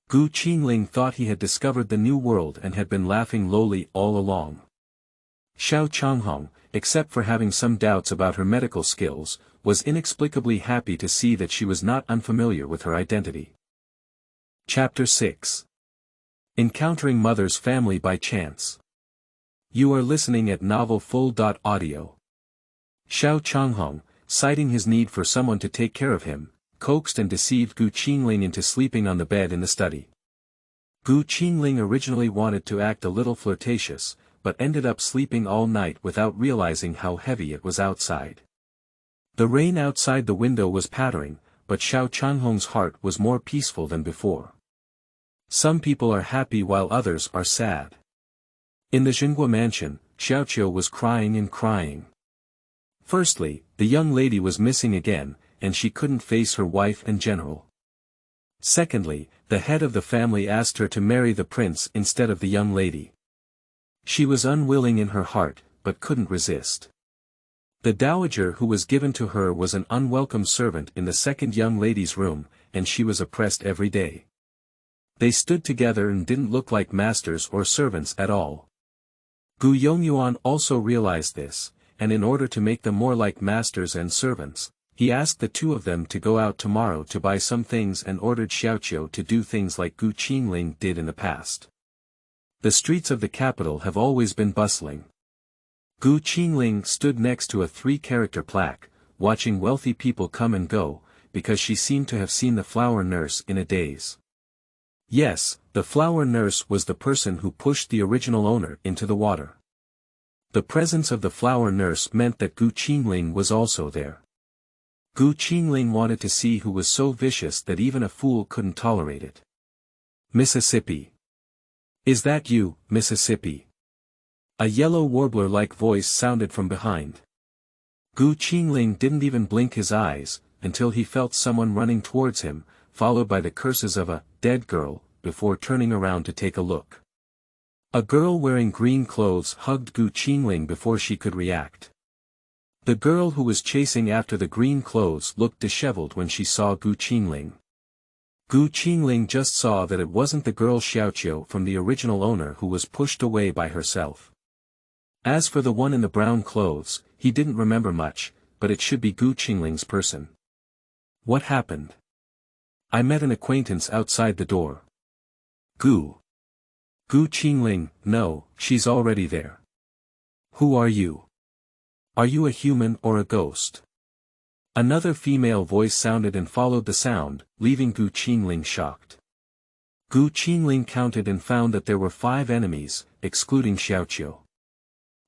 Gu Qingling thought he had discovered the new world and had been laughing lowly all along. Xiao Changhong, except for having some doubts about her medical skills, was inexplicably happy to see that she was not unfamiliar with her identity. Chapter 6. Encountering Mother's Family by Chance. You are listening at novelfull.audio. Xiao Changhong, citing his need for someone to take care of him, coaxed and deceived Gu Qingling into sleeping on the bed in the study. Gu Qingling originally wanted to act a little flirtatious, but ended up sleeping all night without realizing how heavy it was outside. The rain outside the window was pattering, but Xiao Changhong's heart was more peaceful than before. Some people are happy while others are sad. In the Zhenguo mansion, Xiaoqiu was crying and crying. Firstly, the young lady was missing again, and she couldn't face her wife and general. Secondly, the head of the family asked her to marry the prince instead of the young lady. She was unwilling in her heart, but couldn't resist. The dowager who was given to her was an unwelcome servant in the second young lady's room, and she was oppressed every day. They stood together and didn't look like masters or servants at all. Gu Yongyuan also realized this, and in order to make them more like masters and servants, he asked the two of them to go out tomorrow to buy some things and ordered Xiaoqiu to do things like Gu Qingling did in the past. The streets of the capital have always been bustling. Gu Qingling stood next to a 3-character plaque, watching wealthy people come and go, because she seemed to have seen the flower nurse in a daze. Yes, the flower nurse was the person who pushed the original owner into the water. The presence of the flower nurse meant that Gu Qingling was also there. Gu Qingling wanted to see who was so vicious that even a fool couldn't tolerate it. Mississippi. Is that you, Mississippi? A yellow warbler-like voice sounded from behind. Gu Qingling didn't even blink his eyes, until he felt someone running towards him, followed by the curses of a dead girl, before turning around to take a look. A girl wearing green clothes hugged Gu Qingling before she could react. The girl who was chasing after the green clothes looked disheveled when she saw Gu Qingling. Gu Qingling just saw that it wasn't the girl Xiaoqiu from the original owner who was pushed away by herself. As for the one in the brown clothes, he didn't remember much, but it should be Gu Qingling's person. What happened? I met an acquaintance outside the door. Gu Qingling, no, she's already there. Who are you? Are you a human or a ghost? Another female voice sounded and followed the sound, leaving Gu Qingling shocked. Gu Qingling counted and found that there were 5 enemies, excluding Xiaoqiu.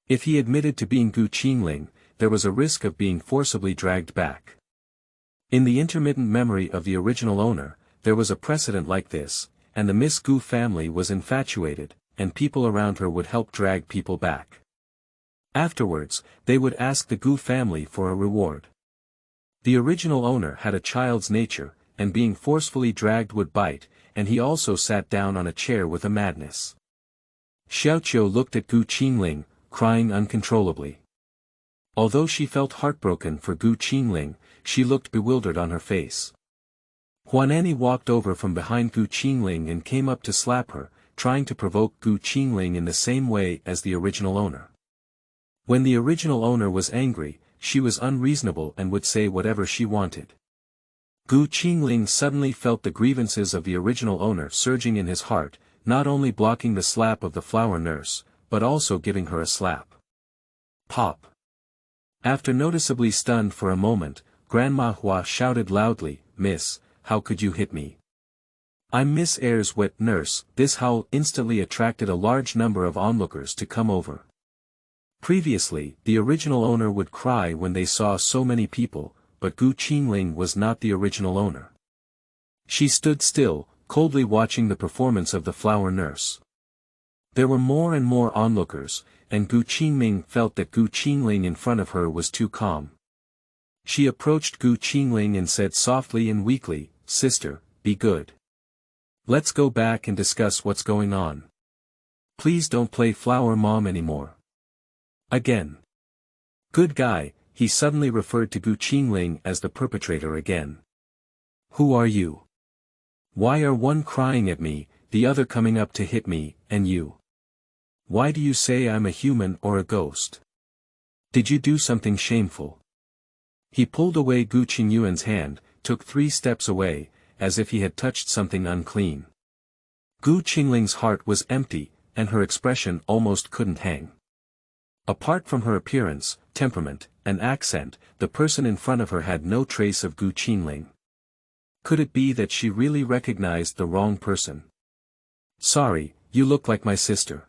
If he admitted to being Gu Qingling, there was a risk of being forcibly dragged back. In the intermittent memory of the original owner, there was a precedent like this, and the Miss Gu family was infatuated, and people around her would help drag people back. Afterwards, they would ask the Gu family for a reward. The original owner had a child's nature, and being forcefully dragged would bite, and he also sat down on a chair with a madness. Xiaoqiu looked at Gu Qingling, crying uncontrollably. Although she felt heartbroken for Gu Qingling, she looked bewildered on her face. Huanani walked over from behind Gu Qingling and came up to slap her, trying to provoke Gu Qingling in the same way as the original owner. When the original owner was angry, she was unreasonable and would say whatever she wanted. Gu Qingling suddenly felt the grievances of the original owner surging in his heart, not only blocking the slap of the flower nurse, but also giving her a slap. Pop. After noticeably stunned for a moment, Grandma Hua shouted loudly, "Miss, how could you hit me? I'm Miss Eyre's wet nurse." This howl instantly attracted a large number of onlookers to come over. Previously, the original owner would cry when they saw so many people, but Gu Qingling was not the original owner. She stood still, coldly watching the performance of the flower nurse. There were more and more onlookers, and Gu Qingling felt that Gu Qingling in front of her was too calm. She approached Gu Qingling and said softly and weakly, "Sister, be good. Let's go back and discuss what's going on. Please don't play flower mom anymore." Again. Good guy, he suddenly referred to Gu Qingling as the perpetrator again. Who are you? Why are one crying at me, the other coming up to hit me, and you? Why do you say I'm a human or a ghost? Did you do something shameful? He pulled away Gu Qingyuan's hand, took 3 steps away, as if he had touched something unclean. Gu Qingling's heart was empty, and her expression almost couldn't hang. Apart from her appearance, temperament, and accent, the person in front of her had no trace of Gu Qingling. Could it be that she really recognized the wrong person? Sorry, you look like my sister.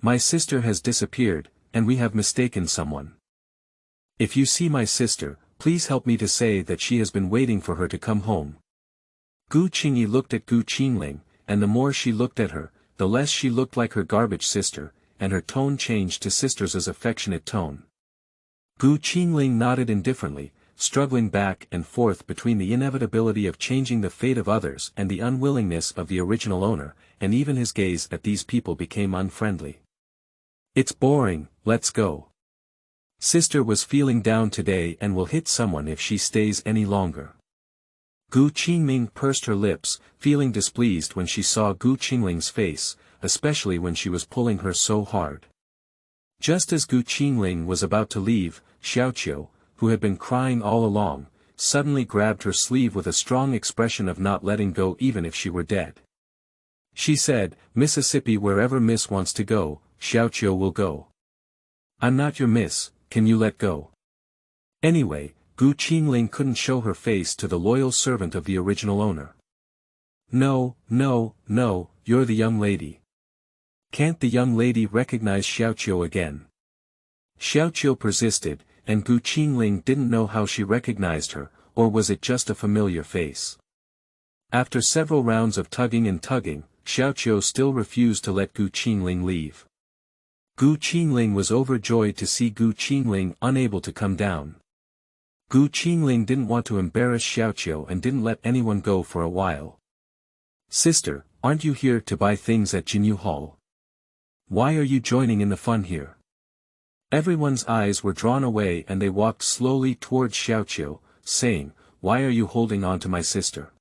My sister has disappeared, and we have mistaken someone. If you see my sister, please help me to say that she has been waiting for her to come home. Gu Qingyi looked at Gu Qingling, and the more she looked at her, the less she looked like her garbage sister, and her tone changed to sister's affectionate tone. Gu Qingling nodded indifferently, struggling back and forth between the inevitability of changing the fate of others and the unwillingness of the original owner, and even his gaze at these people became unfriendly. It's boring, let's go. Sister was feeling down today and will hit someone if she stays any longer. Gu Qingming pursed her lips, feeling displeased when she saw Gu Qingling's face, especially when she was pulling her so hard. Just as Gu Qingling was about to leave, Xiaoqiu, who had been crying all along, suddenly grabbed her sleeve with a strong expression of not letting go even if she were dead. She said, Mississippi, wherever Miss wants to go, Xiaoqiu will go. I'm not your miss, can you let go? Anyway, Gu Qingling couldn't show her face to the loyal servant of the original owner. No, you're the young lady. Can't the young lady recognize Xiaoqiu again? Xiaoqiu persisted, and Gu Qingling didn't know how she recognized her, or was it just a familiar face. After several rounds of tugging and tugging, Xiaoqiu still refused to let Gu Qingling leave. Gu Qingling was overjoyed to see Gu Qingling unable to come down. Gu Qingling didn't want to embarrass Xiaoqiu and didn't let anyone go for a while. Sister, aren't you here to buy things at Jinyu Hall? Why are you joining in the fun here? Everyone's eyes were drawn away and they walked slowly towards Xiaoqiu, saying, Why are you holding on to my sister?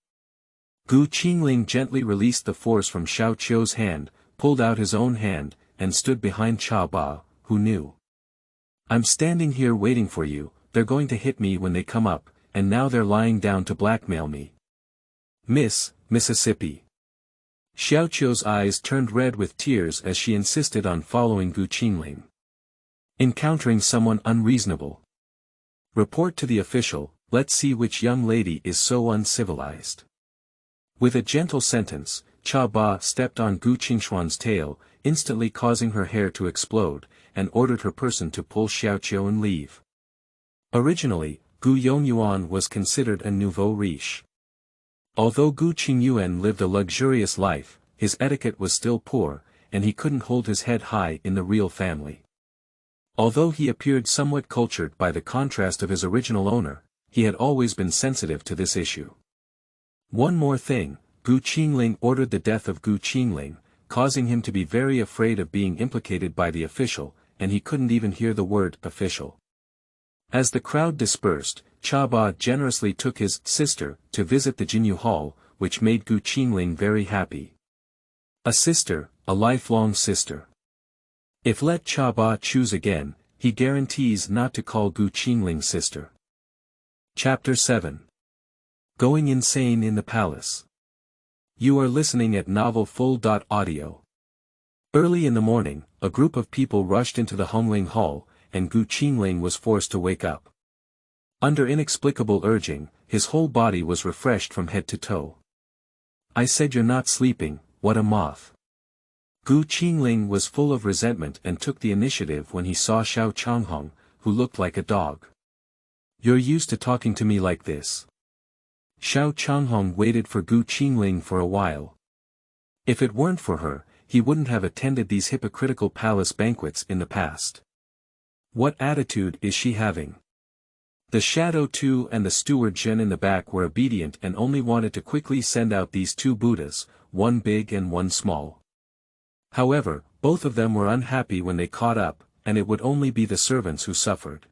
Gu Qingling gently released the force from Xiaoqiu's hand, pulled out his own hand, and stood behind Ba, who knew. I'm standing here waiting for you, they're going to hit me when they come up, and now they're lying down to blackmail me. Mississippi. Xiaoqiu's eyes turned red with tears as she insisted on following Gu Qingling. Encountering someone unreasonable. Report to the official, let's see which young lady is so uncivilized. With a gentle sentence, Ba stepped on Gu Qingshuan's tail, instantly causing her hair to explode, and ordered her person to pull Xiaoqiu and leave. Originally, Gu Yongyuan was considered a nouveau riche. Although Gu Qingyuan lived a luxurious life, his etiquette was still poor, and he couldn't hold his head high in the real family. Although he appeared somewhat cultured by the contrast of his original owner, he had always been sensitive to this issue. One more thing, Gu Qingling ordered the death of Gu Qingling, causing him to be very afraid of being implicated by the official, and he couldn't even hear the word official. As the crowd dispersed, Ba generously took his sister to visit the Jinyu Hall, which made Gu Qingling very happy. A sister, a lifelong sister. If let Ba choose again, he guarantees not to call Gu Qingling sister. Chapter 7. Going insane in the palace. You are listening at novelfull.audio. Early in the morning, a group of people rushed into the Hongling Hall, and Gu Qingling was forced to wake up. Under inexplicable urging, his whole body was refreshed from head to toe. I said you're not sleeping, what a moth. Gu Qingling was full of resentment and took the initiative when he saw Xiao Changhong, who looked like a dog. You're used to talking to me like this. Xiao Changhong waited for Gu Qingling for a while. If it weren't for her, he wouldn't have attended these hypocritical palace banquets in the past. What attitude is she having? The Shadow 2 and the steward Zhen in the back were obedient and only wanted to quickly send out these two Buddhas, one big and one small. However, both of them were unhappy when they caught up, and it would only be the servants who suffered.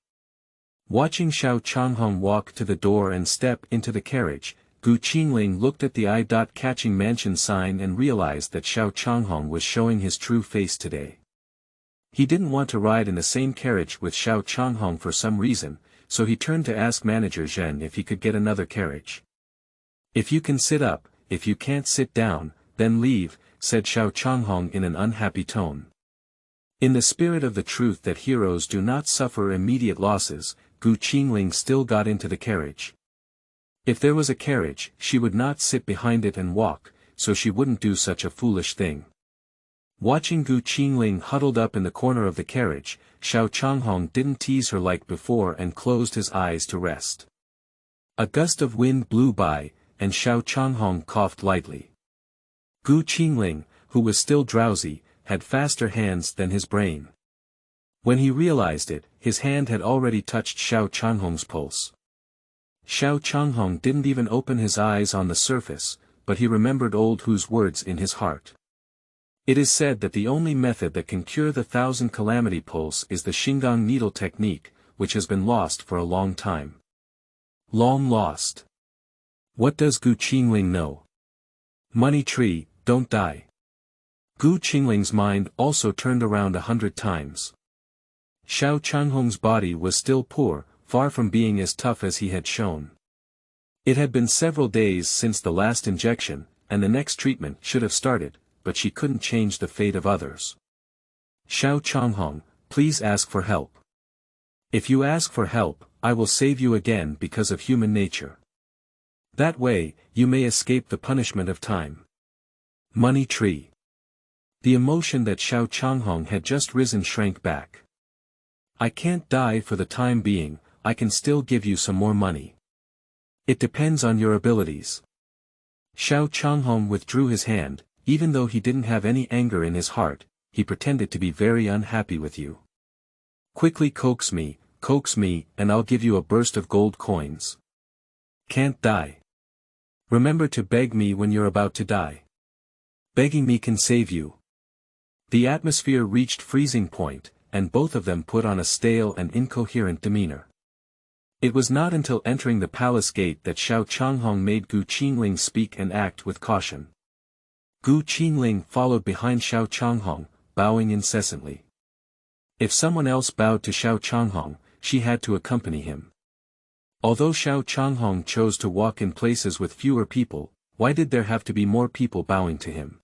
Watching Xiao Changhong walk to the door and step into the carriage, Gu Qingling looked at the eye-catching mansion sign and realized that Xiao Changhong was showing his true face today. He didn't want to ride in the same carriage with Xiao Changhong for some reason, so he turned to ask manager Zhen if he could get another carriage. If you can sit up, if you can't sit down, then leave, said Xiao Changhong in an unhappy tone. In the spirit of the truth that heroes do not suffer immediate losses, Gu Qingling still got into the carriage. If there was a carriage, she would not sit behind it and walk, so she wouldn't do such a foolish thing. Watching Qingling huddled up in the corner of the carriage, Xiao Changhong didn't tease her like before and closed his eyes to rest. A gust of wind blew by, and Xiao Changhong coughed lightly. Qingling, who was still drowsy, had faster hands than his brain. When he realized it, his hand had already touched Xiao Changhong's pulse. Xiao Changhong didn't even open his eyes on the surface, but he remembered old Hu's words in his heart. It is said that the only method that can cure the 1,000 calamity pulse is the Qingling needle technique, which has been lost for a long time. Long lost. What does Qingling know? Money tree, don't die. Qingling's mind also turned around 100 times. Xiao Changhong's body was still poor, far from being as tough as he had shown. It had been several days since the last injection, and the next treatment should have started, but she couldn't change the fate of others. Xiao Changhong, please ask for help. If you ask for help, I will save you again because of human nature. That way, you may escape the punishment of time. Money tree. The emotion that Xiao Changhong had just risen shrank back. I can't die for the time being, I can still give you some more money. It depends on your abilities. Xiao Changhong withdrew his hand. Even though he didn't have any anger in his heart, he pretended to be very unhappy with you. Quickly coax me, and I'll give you a burst of gold coins. Can't die. Remember to beg me when you're about to die. Begging me can save you. The atmosphere reached freezing point, and both of them put on a stale and incoherent demeanor. It was not until entering the palace gate that Xiao Changhong made Qingling speak and act with caution. Qingling followed behind Xiao Changhong, bowing incessantly. If someone else bowed to Xiao Changhong, she had to accompany him. Although Xiao Changhong chose to walk in places with fewer people, why did there have to be more people bowing to him?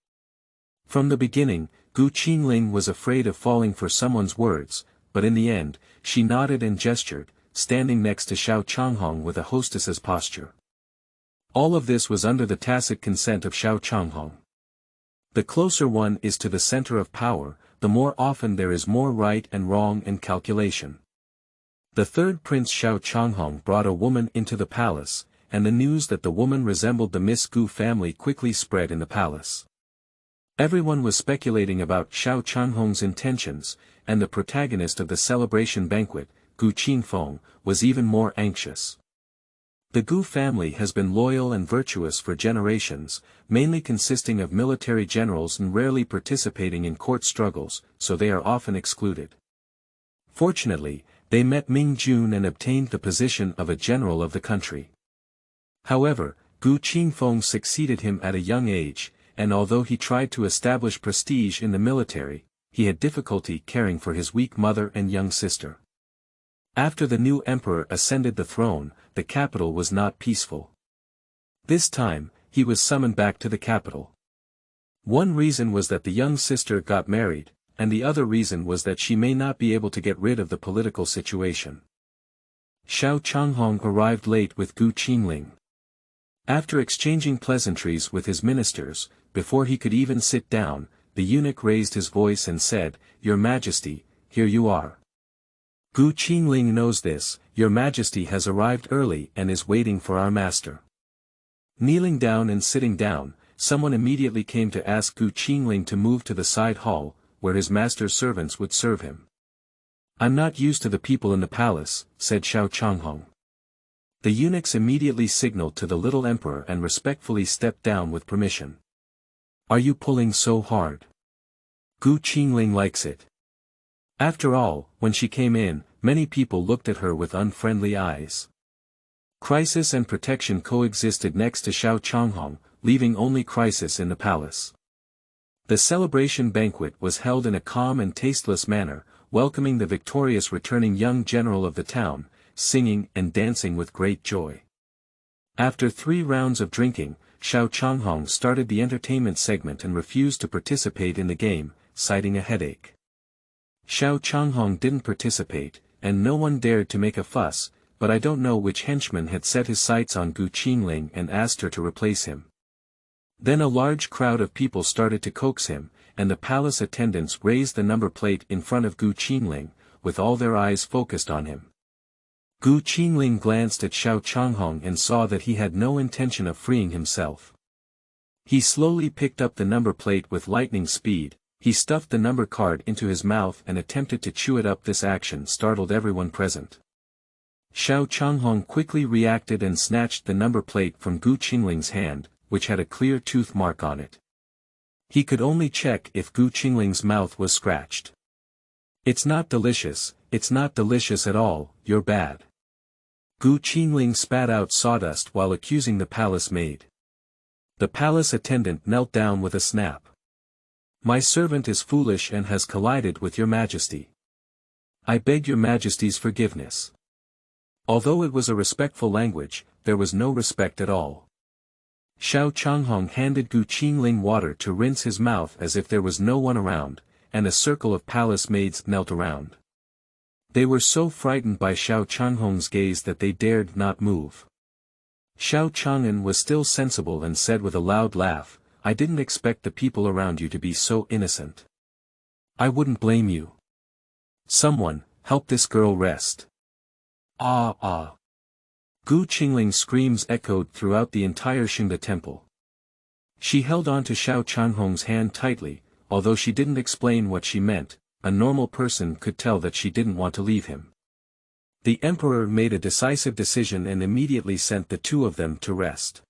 From the beginning, Qingling was afraid of falling for someone's words, but in the end, she nodded and gestured, standing next to Xiao Changhong with a hostess's posture. All of this was under the tacit consent of Xiao Changhong. The closer one is to the center of power, the more often there is more right and wrong and calculation. The third prince Xiao Changhong brought a woman into the palace, and the news that the woman resembled the Miss Gu family quickly spread in the palace. Everyone was speculating about Xiao Changhong's intentions, and the protagonist of the celebration banquet, Gu Qingfeng, was even more anxious. The Gu family has been loyal and virtuous for generations, mainly consisting of military generals and rarely participating in court struggles, so they are often excluded. Fortunately, they met Ming Jun and obtained the position of a general of the country. However, Gu Qingfeng succeeded him at a young age, and although he tried to establish prestige in the military, he had difficulty caring for his weak mother and young sister. After the new emperor ascended the throne, the capital was not peaceful. This time, he was summoned back to the capital. One reason was that the young sister got married, and the other reason was that she may not be able to get rid of the political situation. Xiao Changhong arrived late with Qingling. After exchanging pleasantries with his ministers, before he could even sit down, the eunuch raised his voice and said, "Your Majesty, here you are." Qingling knows this, "Your Majesty has arrived early and is waiting for our master." Kneeling down and sitting down, someone immediately came to ask Qingling to move to the side hall, where his master's servants would serve him. "I'm not used to the people in the palace," said Xiao Changhong. The eunuchs immediately signaled to the little emperor and respectfully stepped down with permission. "Are you pulling so hard? Qingling likes it." After all, when she came in, many people looked at her with unfriendly eyes. Crisis and protection coexisted next to Xiao Changhong, leaving only crisis in the palace. The celebration banquet was held in a calm and tasteless manner, welcoming the victorious returning young general of the town, singing and dancing with great joy. After 3 rounds of drinking, Xiao Changhong started the entertainment segment and refused to participate in the game, citing a headache. Xiao Changhong didn't participate, and no one dared to make a fuss, but I don't know which henchman had set his sights on Qingling and asked her to replace him. Then a large crowd of people started to coax him, and the palace attendants raised the number plate in front of Qingling, with all their eyes focused on him. Qingling glanced at Xiao Changhong and saw that he had no intention of freeing himself. He slowly picked up the number plate with lightning speed. He stuffed the number card into his mouth and attempted to chew it up. This action startled everyone present. Xiao Changhong quickly reacted and snatched the number plate from Qingling's hand, which had a clear tooth mark on it. He could only check if Qingling's mouth was scratched. "It's not delicious at all, you're bad." Qingling spat out sawdust while accusing the palace maid. The palace attendant knelt down with a snap. "My servant is foolish and has collided with your majesty. I beg your majesty's forgiveness." Although it was a respectful language, there was no respect at all. Xiao Changhong handed Qingling water to rinse his mouth as if there was no one around, and a circle of palace maids knelt around. They were so frightened by Xiao Changhong's gaze that they dared not move. Xiao Changhong was still sensible and said with a loud laugh, "I didn't expect the people around you to be so innocent. I wouldn't blame you. Someone, help this girl rest." "Ah ah." Qingling's screams echoed throughout the entire Xingde temple. She held on to Xiao Changhong's hand tightly, although she didn't explain what she meant. A normal person could tell that she didn't want to leave him. The emperor made a decisive decision and immediately sent the two of them to rest.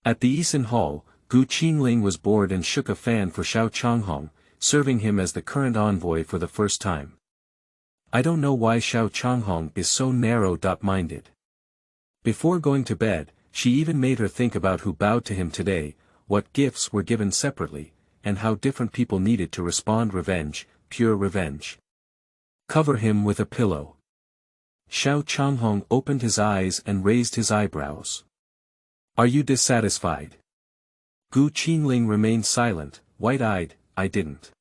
At the Yisan Hall, Qingling was bored and shook a fan for Xiao Changhong, serving him as the current envoy for the first time. I don't know why Xiao Changhong is so narrow-minded. Before going to bed, she even made her think about who bowed to him today, what gifts were given separately, and how different people needed to respond. Revenge, pure revenge. Cover him with a pillow. Xiao Changhong opened his eyes and raised his eyebrows. Are you dissatisfied? Qingling remained silent, white-eyed. I didn't.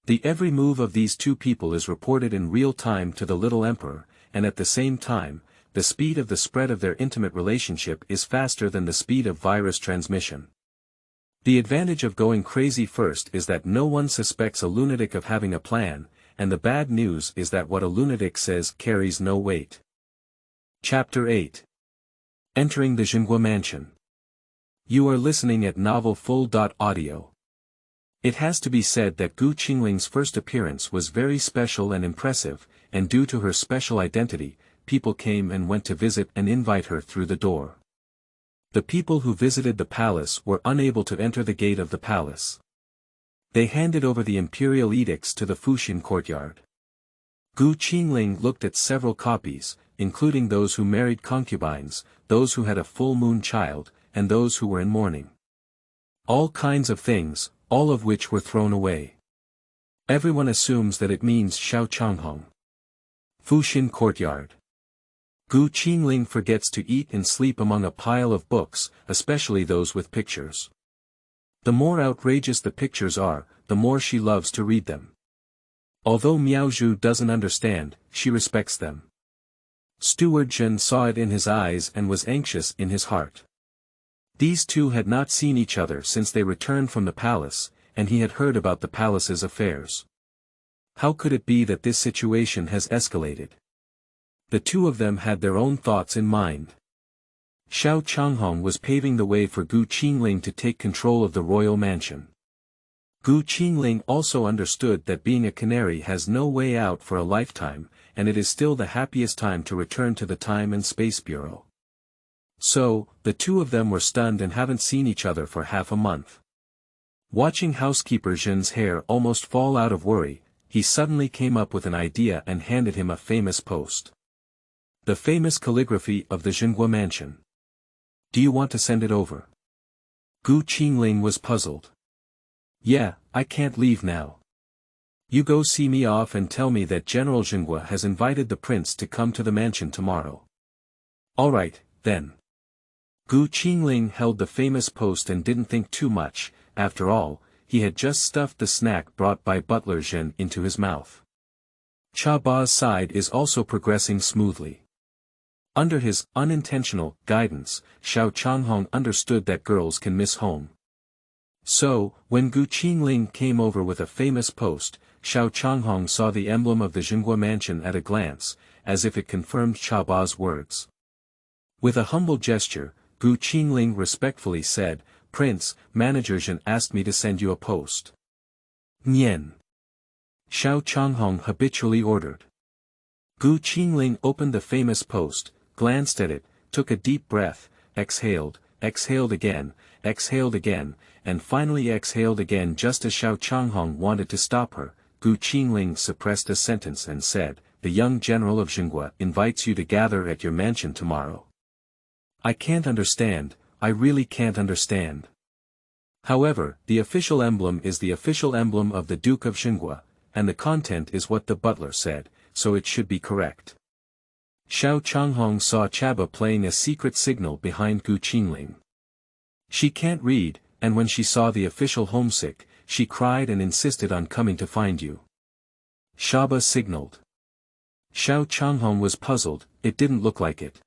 The every move of these two people is reported in real time to the little emperor, and at the same time, the speed of the spread of their intimate relationship is faster than the speed of virus transmission. The advantage of going crazy first is that no one suspects a lunatic of having a plan, and the bad news is that what a lunatic says carries no weight. Chapter 8. Entering the Zhenguo mansion. You are listening at novelfull.audio. It has to be said that Qingling's first appearance was very special and impressive, and due to her special identity, people came and went to visit and invite her through the door. The people who visited the palace were unable to enter the gate of the palace. They handed over the imperial edicts to the Fuxin courtyard. Qingling looked at several copies, including those who married concubines, those who had a full moon child, and those who were in mourning. All kinds of things, all of which were thrown away. Everyone assumes that it means Xiao Changhong. Fuxin courtyard. Qingling forgets to eat and sleep among a pile of books, especially those with pictures. The more outrageous the pictures are, the more she loves to read them. Although Miaozhu doesn't understand, she respects them. Steward Zhen saw it in his eyes and was anxious in his heart. These two had not seen each other since they returned from the palace, and he had heard about the palace's affairs. How could it be that this situation has escalated? The two of them had their own thoughts in mind. Xiao Changhong was paving the way for Qingling to take control of the royal mansion. Qingling also understood that being a canary has no way out for a lifetime, and it is still the happiest time to return to the Time and Space Bureau. So, the two of them were stunned and haven't seen each other for half a month. Watching housekeeper Zhen's hair almost fall out of worry, he suddenly came up with an idea and handed him a famous post. The famous calligraphy of the Zhenguo mansion. Do you want to send it over? Qingling was puzzled. Yeah, I can't leave now. You go see me off and tell me that General Zhenguo has invited the prince to come to the mansion tomorrow. All right, then. Qingling held the famous post and didn't think too much. After all, he had just stuffed the snack brought by butler Zhen into his mouth. Chaba's side is also progressing smoothly. Under his unintentional guidance, Xiao Changhong understood that girls can miss home. So, when Gu Qingling came over with a famous post, Xiao Changhong saw the emblem of the Zhenguo mansion at a glance, as if it confirmed Chaba's words. With a humble gesture, Gu Qingling respectfully said, "Prince, Manager Zhen asked me to send you a post." "Nian." Xiao Changhong habitually ordered. Gu Qingling opened the famous post, glanced at it, took a deep breath, exhaled again, and finally exhaled again just as Xiao Changhong wanted to stop her. Gu Qingling suppressed a sentence and said, "The young general of Zhenguo invites you to gather at your mansion tomorrow." "I can't understand, I really can't understand." However, the official emblem is the official emblem of the Duke of Zhenguo, and the content is what the butler said, so it should be correct. Xiao Changhong saw Chaba playing a secret signal behind Gu Qingling. "She can't read, and when she saw the official homesick, she cried and insisted on coming to find you." Chaba signaled. Xiao Changhong was puzzled, it didn't look like it.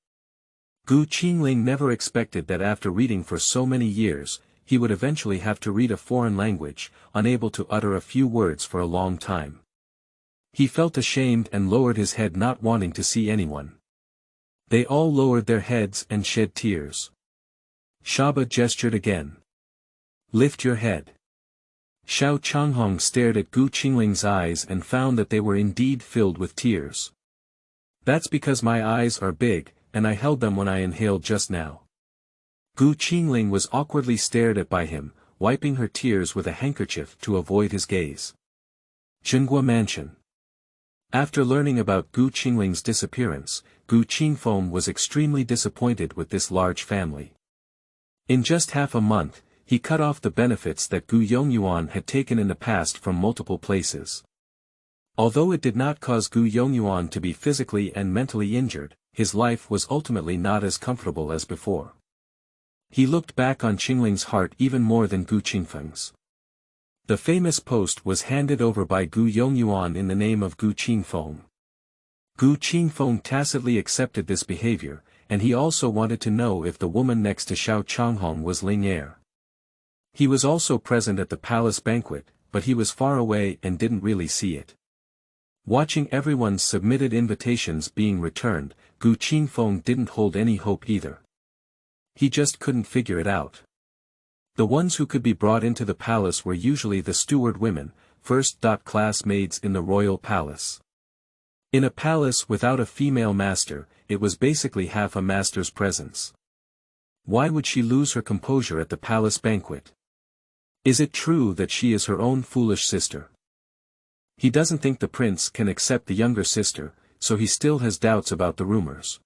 Gu Qingling never expected that after reading for so many years, he would eventually have to read a foreign language, unable to utter a few words for a long time. He felt ashamed and lowered his head, not wanting to see anyone. They all lowered their heads and shed tears. Shaba gestured again. "Lift your head." Xiao Changhong stared at Gu Qingling's eyes and found that they were indeed filled with tears. "That's because my eyes are big, and I held them when I inhaled just now." Gu Qingling was awkwardly stared at by him, wiping her tears with a handkerchief to avoid his gaze. Zhenguo Mansion. After learning about Gu Qingling's disappearance, Gu Qingfeng was extremely disappointed with this large family. In just half a month, he cut off the benefits that Gu Yongyuan had taken in the past from multiple places. Although it did not cause Gu Yongyuan to be physically and mentally injured, his life was ultimately not as comfortable as before. He looked back on Qingling's heart even more than Gu Qingfeng's. The famous post was handed over by Gu Yongyuan in the name of Gu Qingfeng. Gu Qingfeng tacitly accepted this behavior, and he also wanted to know if the woman next to Xiao Changhong was Ling Er. He was also present at the palace banquet, but he was far away and didn't really see it. Watching everyone's submitted invitations being returned, Gu Qingfeng didn't hold any hope either. He just couldn't figure it out. The ones who could be brought into the palace were usually the steward women, first-class maids in the royal palace. In a palace without a female master, it was basically half a master's presence. Why would she lose her composure at the palace banquet? Is it true that she is her own foolish sister? He doesn't think the prince can accept the younger sister, so he still has doubts about the rumors.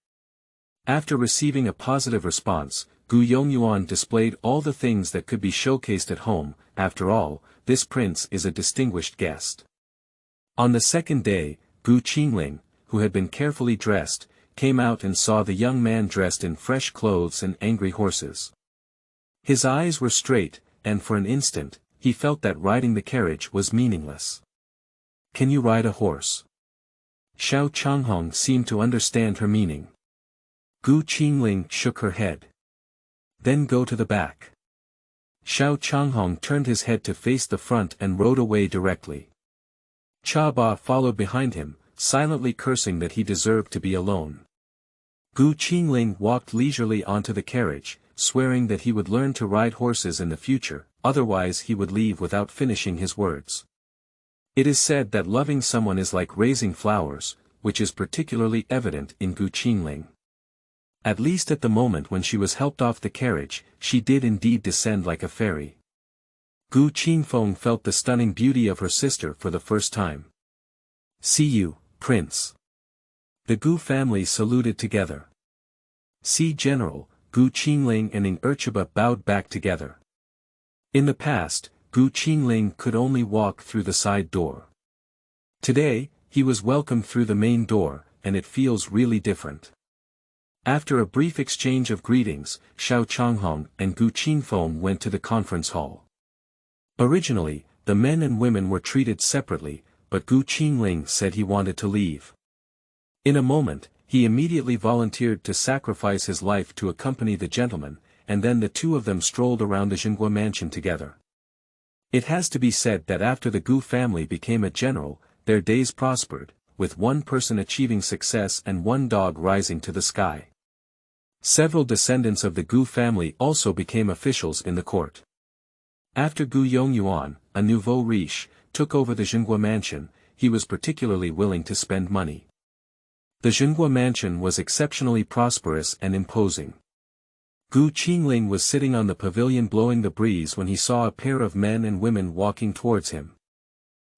After receiving a positive response, Gu Yongyuan displayed all the things that could be showcased at home. After all, this prince is a distinguished guest. On the second day, Gu Qingling, who had been carefully dressed, came out and saw the young man dressed in fresh clothes and angry horses. His eyes were straight, and for an instant, he felt that riding the carriage was meaningless. "Can you ride a horse?" Xiao Changhong seemed to understand her meaning. Gu Qingling shook her head. "Then go to the back." Xiao Changhong turned his head to face the front and rode away directly. Chaba followed behind him, silently cursing that he deserved to be alone. Gu Qingling walked leisurely onto the carriage, swearing that he would learn to ride horses in the future, otherwise he would leave without finishing his words. It is said that loving someone is like raising flowers, which is particularly evident in Gu Qingling. At least at the moment when she was helped off the carriage, she did indeed descend like a fairy. Gu Qingfeng felt the stunning beauty of her sister for the first time. "See you, Prince." The Gu family saluted together. "See General." Gu Qingling and Ning Ercheba bowed back together. In the past, Gu Qingling could only walk through the side door. Today, he was welcomed through the main door, and it feels really different. After a brief exchange of greetings, Xiao Changhong and Gu Qingfeng went to the conference hall. Originally, the men and women were treated separately, but Gu Qingling said he wanted to leave. In a moment, he immediately volunteered to sacrifice his life to accompany the gentleman, and then the two of them strolled around the Zhenguo mansion together. It has to be said that after the Gu family became a general, their days prospered, with one person achieving success and one dog rising to the sky. Several descendants of the Gu family also became officials in the court. After Gu Yongyuan, a nouveau riche, took over the Zhenguo mansion, he was particularly willing to spend money. The Zhenguo mansion was exceptionally prosperous and imposing. Gu Qingling was sitting on the pavilion blowing the breeze when he saw a pair of men and women walking towards him.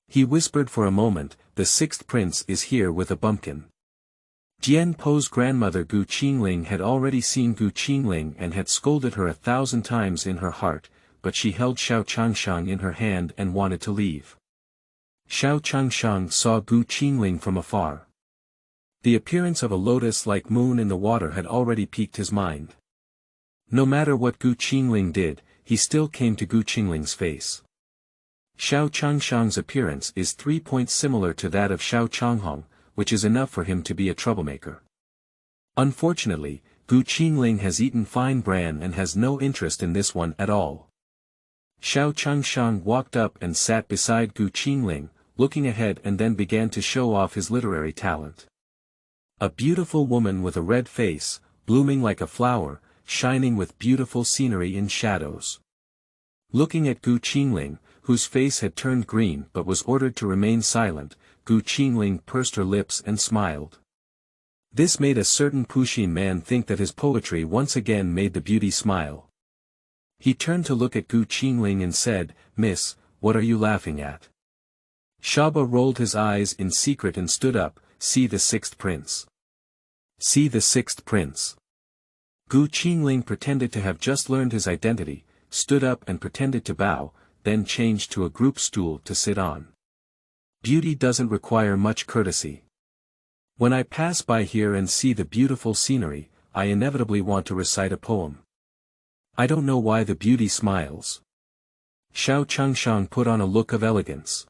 He whispered for a moment, "The sixth prince is here with a bumpkin." Jian Po's grandmother Gu Qingling had already seen Gu Qingling and had scolded her 1,000 times in her heart, but she held Xiao Changhong in her hand and wanted to leave. Xiao Changhong saw Gu Qingling from afar. The appearance of a lotus-like moon in the water had already piqued his mind. No matter what Gu Qingling did, he still came to Gu Qingling's face. Xiao Changhong's appearance is 3 points similar to that of Xiao Changhong, which is enough for him to be a troublemaker. Unfortunately, Gu Qingling has eaten fine bran and has no interest in this one at all. Xiao Changhong walked up and sat beside Gu Qingling, looking ahead, and then began to show off his literary talent. A beautiful woman with a red face, blooming like a flower, shining with beautiful scenery in shadows. Looking at Gu Qingling, whose face had turned green but was ordered to remain silent, Gu Qingling pursed her lips and smiled. This made a certain Puxin man think that his poetry once again made the beauty smile. He turned to look at Gu Qingling and said, "Miss, what are you laughing at?" Shaba rolled his eyes in secret and stood up, "See the sixth prince. See the sixth prince." Gu Qingling pretended to have just learned his identity, stood up and pretended to bow, then changed to a group stool to sit on. Beauty doesn't require much courtesy. When I pass by here and see the beautiful scenery, I inevitably want to recite a poem. I don't know why the beauty smiles. Xiao Changhong put on a look of elegance.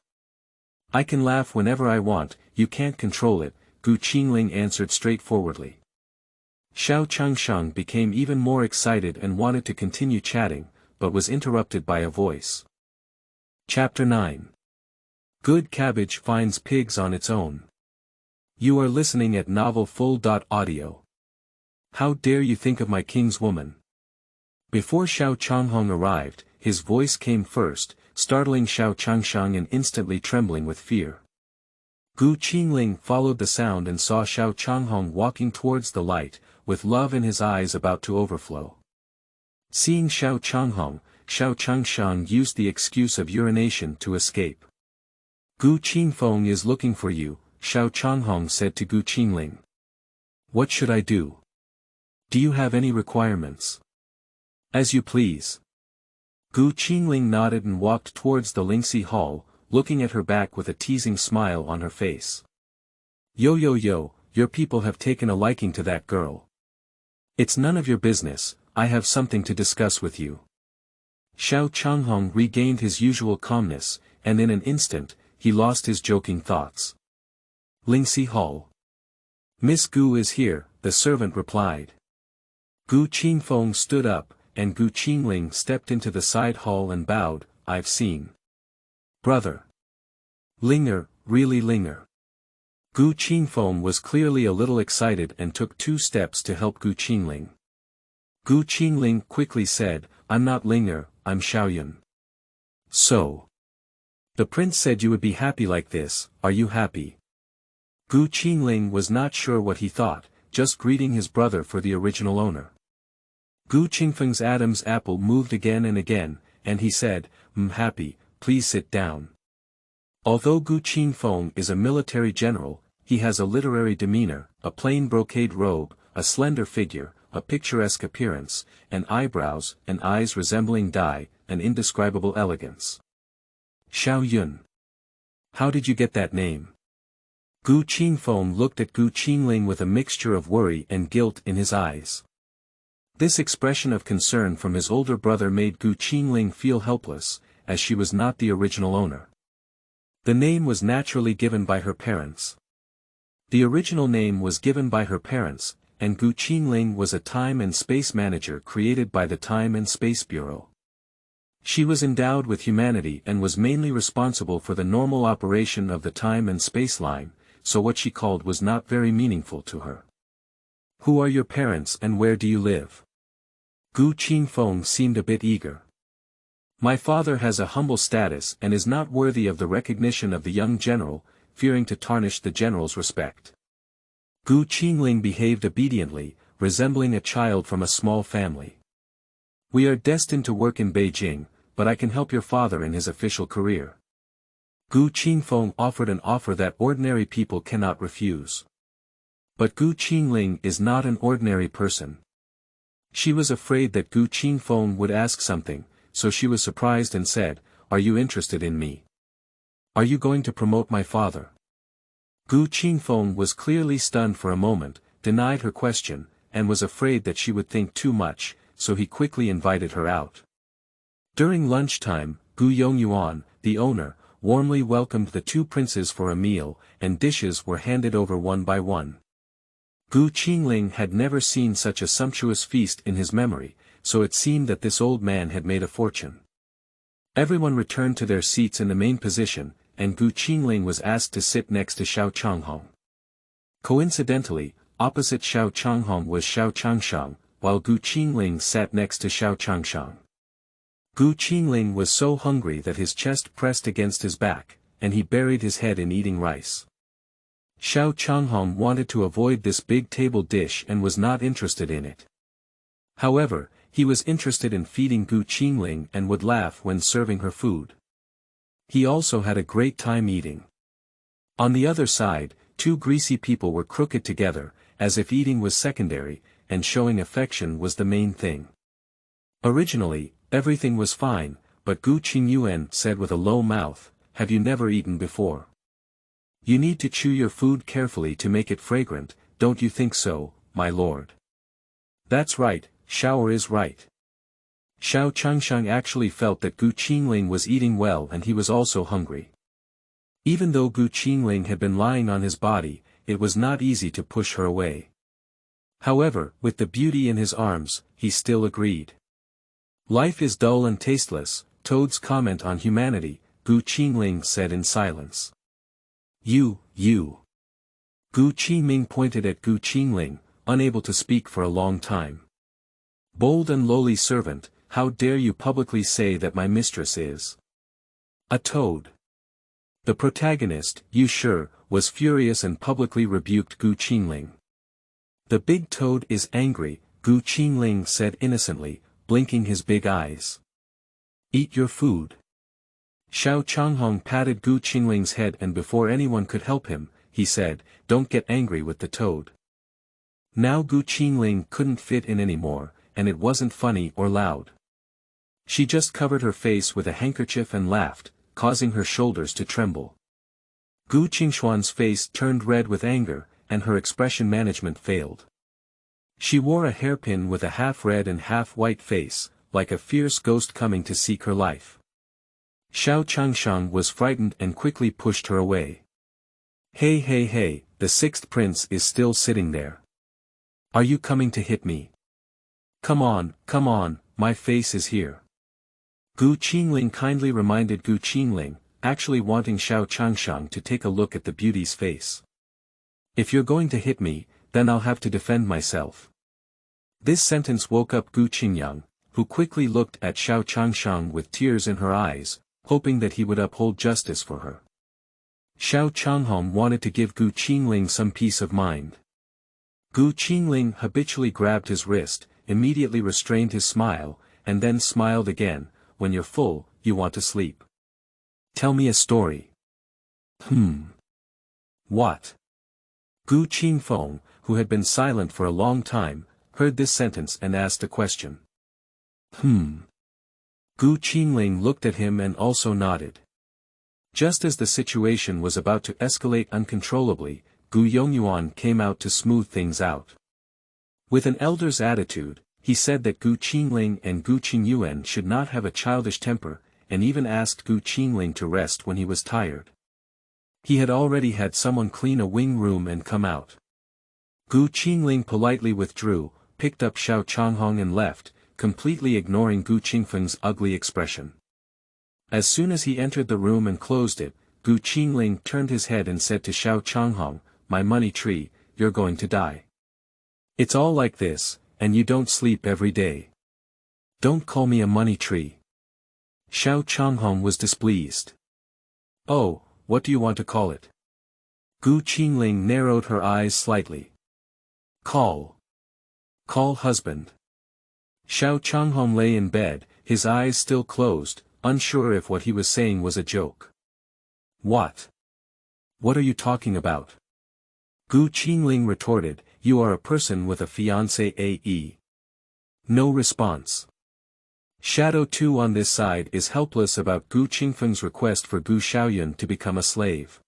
"I can laugh whenever I want, you can't control it," Gu Qingling answered straightforwardly. Xiao Changhong became even more excited and wanted to continue chatting, but was interrupted by a voice. Chapter 9. Good Cabbage finds pigs on its own. You are listening at novelfull.audio. How dare you think of my king's woman? Before Xiao Changhong arrived, his voice came first, startling Xiao Changhong and instantly trembling with fear. Gu Qingling followed the sound and saw Xiao Changhong walking towards the light, with love in his eyes about to overflow. Seeing Xiao Changhong used the excuse of urination to escape. "Gu Qingfeng is looking for you," Xiao Changhong said to Gu Qingling. "What should I do? Do you have any requirements?" "As you please." Gu Qingling nodded and walked towards the Lingxi Hall, looking at her back with a teasing smile on her face. Yo, your people have taken a liking to that girl. It's none of your business, I have something to discuss with you." Xiao Changhong regained his usual calmness, and in an instant, he lost his joking thoughts. Lingxi Hall. "Miss Gu is here," the servant replied. Gu Qingfeng stood up, and Gu Qingling stepped into the side hall and bowed. "I've seen. Brother. Linger, really Linger." Gu Qingfeng was clearly a little excited and took 2 steps to help Gu Qingling. Gu Qingling quickly said, "I'm not Linger, I'm Xiaoyun." "So. The prince said you would be happy like this, are you happy?" Gu Qingling was not sure what he thought, just greeting his brother for the original owner. Gu Qingfeng's Adam's apple moved again and again, and he said, Happy, please sit down." Although Gu Qingfeng is a military general, he has a literary demeanor, a plain brocade robe, a slender figure, a picturesque appearance, and eyebrows and eyes resembling dye, an indescribable elegance. "Xiaoyun. How did you get that name?" Gu Qingfeng looked at Gu Qingling with a mixture of worry and guilt in his eyes. This expression of concern from his older brother made Gu Qingling feel helpless, as she was not the original owner. The name was naturally given by her parents. The original name was given by her parents, and Gu Qingling was a time and space manager created by the Time and Space Bureau. She was endowed with humanity and was mainly responsible for the normal operation of the time and space line, so what she called was not very meaningful to her. Who are your parents and where do you live? Gu Qingfeng seemed a bit eager. My father has a humble status and is not worthy of the recognition of the young general, fearing to tarnish the general's respect. Gu Qingling behaved obediently, resembling a child from a small family. We are destined to work in Beijing, but I can help your father in his official career. Gu Qingfeng offered an offer that ordinary people cannot refuse. But Gu Qingling is not an ordinary person. She was afraid that Gu Qingfeng would ask something, so she was surprised and said, "Are you interested in me? Are you going to promote my father?" Gu Qingfeng was clearly stunned for a moment, denied her question, and was afraid that she would think too much, so he quickly invited her out. During lunchtime, Gu Yongyuan, the owner, warmly welcomed the two princes for a meal, and dishes were handed over one by one. Gu Qingling had never seen such a sumptuous feast in his memory, so it seemed that this old man had made a fortune. Everyone returned to their seats in the main position, and Gu Qingling was asked to sit next to Xiao Changhong. Coincidentally, opposite Xiao Changhong was Xiao Changhong, while Gu Qingling sat next to Xiao Changhong. Gu Qingling was so hungry that his chest pressed against his back, and he buried his head in eating rice. Xiao Changhong wanted to avoid this big table dish and was not interested in it. However, he was interested in feeding Gu Qingling and would laugh when serving her food. He also had a great time eating. On the other side, two greasy people were crooked together, as if eating was secondary, and showing affection was the main thing. Originally, everything was fine, but Gu Qingyuan said with a low mouth, "Have you never eaten before? You need to chew your food carefully to make it fragrant, don't you think so, my lord?" "That's right, Xiao is right." Xiao Changhong actually felt that Gu Qingling was eating well and he was also hungry. Even though Gu Qingling had been lying on his body, it was not easy to push her away. However, with the beauty in his arms, he still agreed. "Life is dull and tasteless," Toad's comment on humanity, Gu Qingling said in silence. You. Gu Qiming pointed at Gu Qingling, unable to speak for a long time. "Bold and lowly servant, how dare you publicly say that my mistress is a toad?" The protagonist, Yu Shi, was furious and publicly rebuked Gu Qingling. "The big toad is angry," Gu Qingling said innocently, blinking his big eyes. "Eat your food." Xiao Changhong patted Gu Qingling's head and before anyone could help him, he said, "Don't get angry with the toad." Now Gu Qingling couldn't fit in anymore, and it wasn't funny or loud. She just covered her face with a handkerchief and laughed, causing her shoulders to tremble. Gu Qingshuan's face turned red with anger, and her expression management failed. She wore a hairpin with a half-red and half-white face, like a fierce ghost coming to seek her life. Xiao Changhong was frightened and quickly pushed her away. Hey, the sixth prince is still sitting there. Are you coming to hit me? Come on, my face is here." Gu Qingling kindly reminded Gu Qingling, actually wanting Xiao Changhong to take a look at the beauty's face. "If you're going to hit me, then I'll have to defend myself." This sentence woke up Gu Qingyang, who quickly looked at Xiao Changhong with tears in her eyes, hoping that he would uphold justice for her. Xiao Changhong wanted to give Gu Qingling some peace of mind. Gu Qingling habitually grabbed his wrist, immediately restrained his smile, and then smiled again. "When you're full, you want to sleep. Tell me a story." What? Gu Qingfeng, who had been silent for a long time, heard this sentence and asked a question. Gu Qingling looked at him and also nodded. Just as the situation was about to escalate uncontrollably, Gu Yongyuan came out to smooth things out. With an elder's attitude, he said that Gu Qingling and Gu Qingyuan should not have a childish temper, and even asked Gu Qingling to rest when he was tired. He had already had someone clean a wing room and come out. Gu Qingling politely withdrew, picked up Xiao Changhong and left. completely ignoring Gu Qingfeng's ugly expression. As soon as he entered the room and closed it, Gu Qingling turned his head and said to Xiao Changhong, "My money tree, you're going to die. It's all like this, and you don't sleep every day. Don't call me a money tree." Xiao Changhong was displeased. "Oh, what do you want to call it?" Gu Qingling narrowed her eyes slightly. Call husband." Xiao Changhong lay in bed, his eyes still closed, unsure if what he was saying was a joke. What are you talking about?" Gu Qingling retorted, "You are a person with a fiancé AE. No response. Shadow 2 on this side is helpless about Gu Qingfeng's request for Gu Xiaoyun to become a slave.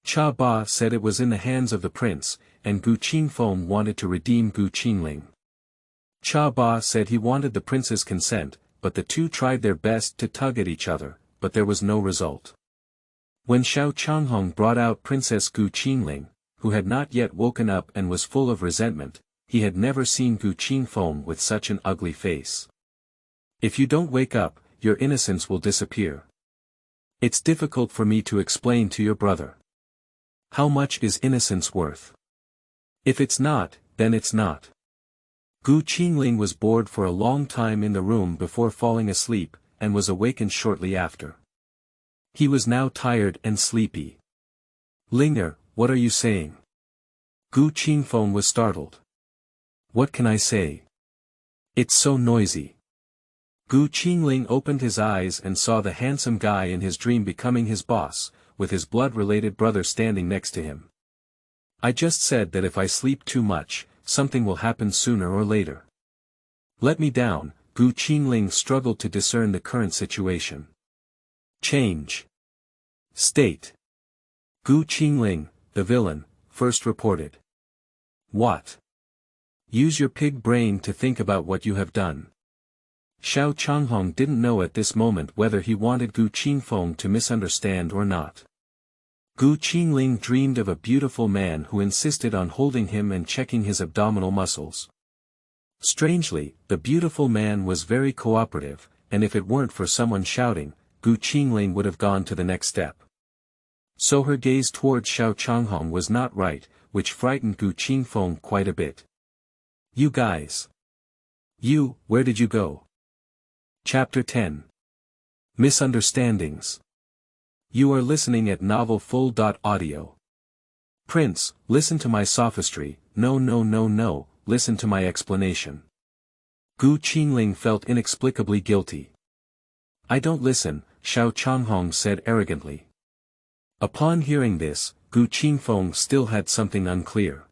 Cha Ba said it was in the hands of the prince, and Gu Qingfeng wanted to redeem Gu Qingling. Cha Ba said he wanted the prince's consent, but the two tried their best to tug at each other, but there was no result. When Xiao Changhong brought out Princess Gu Qingling, who had not yet woken up and was full of resentment, he had never seen Gu Qingfeng with such an ugly face. "If you don't wake up, your innocence will disappear. It's difficult for me to explain to your brother. How much is innocence worth? If it's not, then it's not." Gu Qingling was bored for a long time in the room before falling asleep, and was awakened shortly after. He was now tired and sleepy. "Linger, what are you saying?" Gu Qingfeng was startled. "What can I say? It's so noisy." Gu Qingling opened his eyes and saw the handsome guy in his dream becoming his boss, with his blood-related brother standing next to him. "I just said that if I sleep too much, something will happen sooner or later. Let me down." Gu Qingling struggled to discern the current situation. Change state. Gu Qingling, the villain, first reported. "What? Use your pig brain to think about what you have done." Xiao Changhong didn't know at this moment whether he wanted Gu Qingfeng to misunderstand or not. Gu Qingling dreamed of a beautiful man who insisted on holding him and checking his abdominal muscles. Strangely, the beautiful man was very cooperative, and if it weren't for someone shouting, Gu Qingling would have gone to the next step. So her gaze towards Xiao Changhong was not right, which frightened Gu Qingfeng quite a bit. "You guys. Where did you go?" Chapter 10. Misunderstandings. You are listening at novelfull.audio. "Prince, listen to my sophistry." No, listen to my explanation." Gu Qingling felt inexplicably guilty. "I don't listen," Xiao Changhong said arrogantly. Upon hearing this, Gu Qingfeng still had something unclear.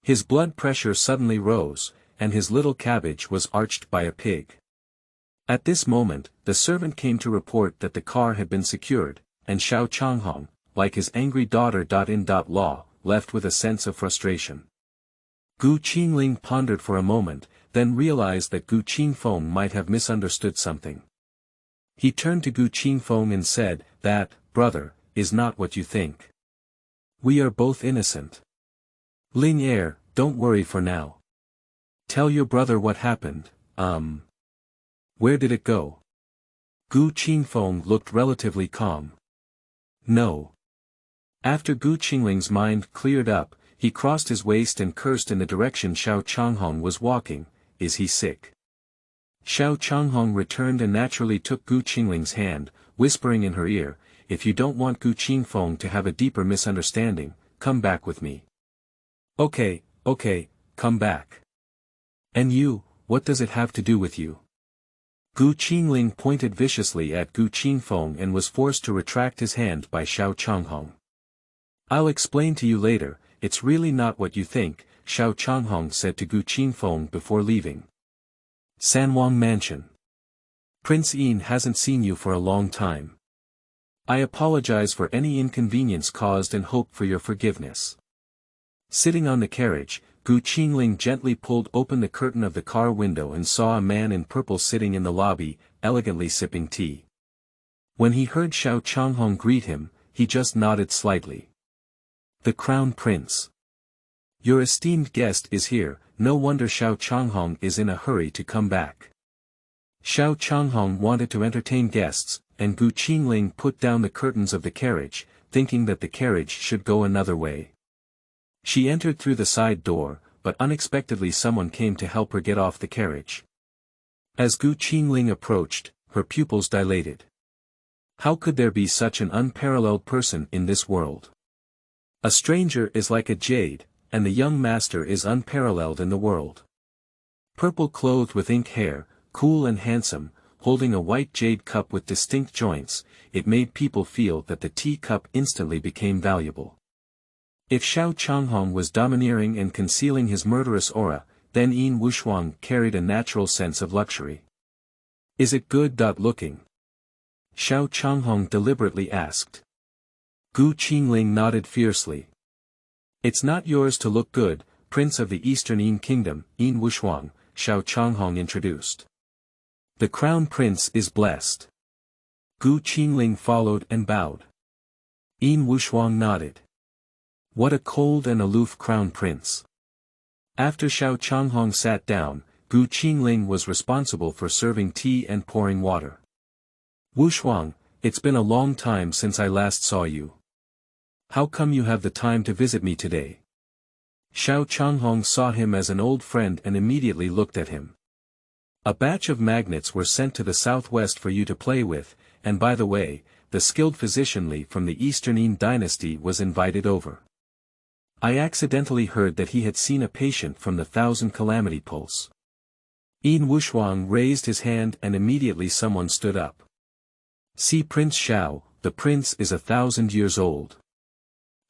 His blood pressure suddenly rose, and his little cabbage was arched by a pig. At this moment, the servant came to report that the car had been secured, and Xiao Changhong, like his angry daughter-in-law, left with a sense of frustration. Gu Qingling pondered for a moment, then realized that Gu Qingfeng might have misunderstood something. He turned to Gu Qingfeng and said, "That, brother, is not what you think. We are both innocent. Ling Er, don't worry for now. Tell your brother what happened. Where did it go?" Gu Qingfeng looked relatively calm. "No." After Gu Qingling's mind cleared up, he crossed his waist and cursed in the direction Xiao Changhong was walking. "Is he sick?" Xiao Changhong returned and naturally took Gu Qingling's hand, whispering in her ear, "If you don't want Gu Qingfeng to have a deeper misunderstanding, come back with me." Okay, come back. "And you, what does it have to do with you?" Gu Qingling pointed viciously at Gu Qingfeng and was forced to retract his hand by Xiao Changhong. "I'll explain to you later, it's really not what you think," Xiao Changhong said to Gu Qingfeng before leaving. Sanwang Mansion. "Prince Yin hasn't seen you for a long time. I apologize for any inconvenience caused and hope for your forgiveness." Sitting on the carriage, Gu Qingling gently pulled open the curtain of the car window and saw a man in purple sitting in the lobby, elegantly sipping tea. When he heard Xiao Changhong greet him, he just nodded slightly. "The Crown Prince. Your esteemed guest is here," no wonder Xiao Changhong is in a hurry to come back. Xiao Changhong wanted to entertain guests, and Qingling put down the curtains of the carriage, thinking that the carriage should go another way. She entered through the side door, but unexpectedly someone came to help her get off the carriage. As Qingling approached, her pupils dilated. How could there be such an unparalleled person in this world? A stranger is like a jade, and the young master is unparalleled in the world. Purple clothed with ink hair, cool and handsome, holding a white jade cup with distinct joints, it made people feel that the tea cup instantly became valuable. If Xiao Changhong was domineering and concealing his murderous aura, then Yin Wushuang carried a natural sense of luxury. Is it good? Looking? Xiao Changhong deliberately asked. Qingling nodded fiercely. It's not yours to look good, Prince of the Eastern Yin Kingdom, Yin Wushuang, Xiao Changhong introduced. The Crown Prince is blessed. Qingling followed and bowed. Yin Wushuang nodded. What a cold and aloof Crown Prince. After Xiao Changhong sat down, Qingling was responsible for serving tea and pouring water. Wushuang, it's been a long time since I last saw you. How come you have the time to visit me today? Xiao Changhong saw him as an old friend and immediately looked at him. A batch of magnets were sent to the southwest for you to play with, and by the way, the skilled physician Li from the Eastern Yin dynasty was invited over. I accidentally heard that he had seen a patient from the Thousand Calamity Pulse. Yin Wushuang raised his hand and immediately someone stood up. See Prince Xiao, the prince is 1,000 years old.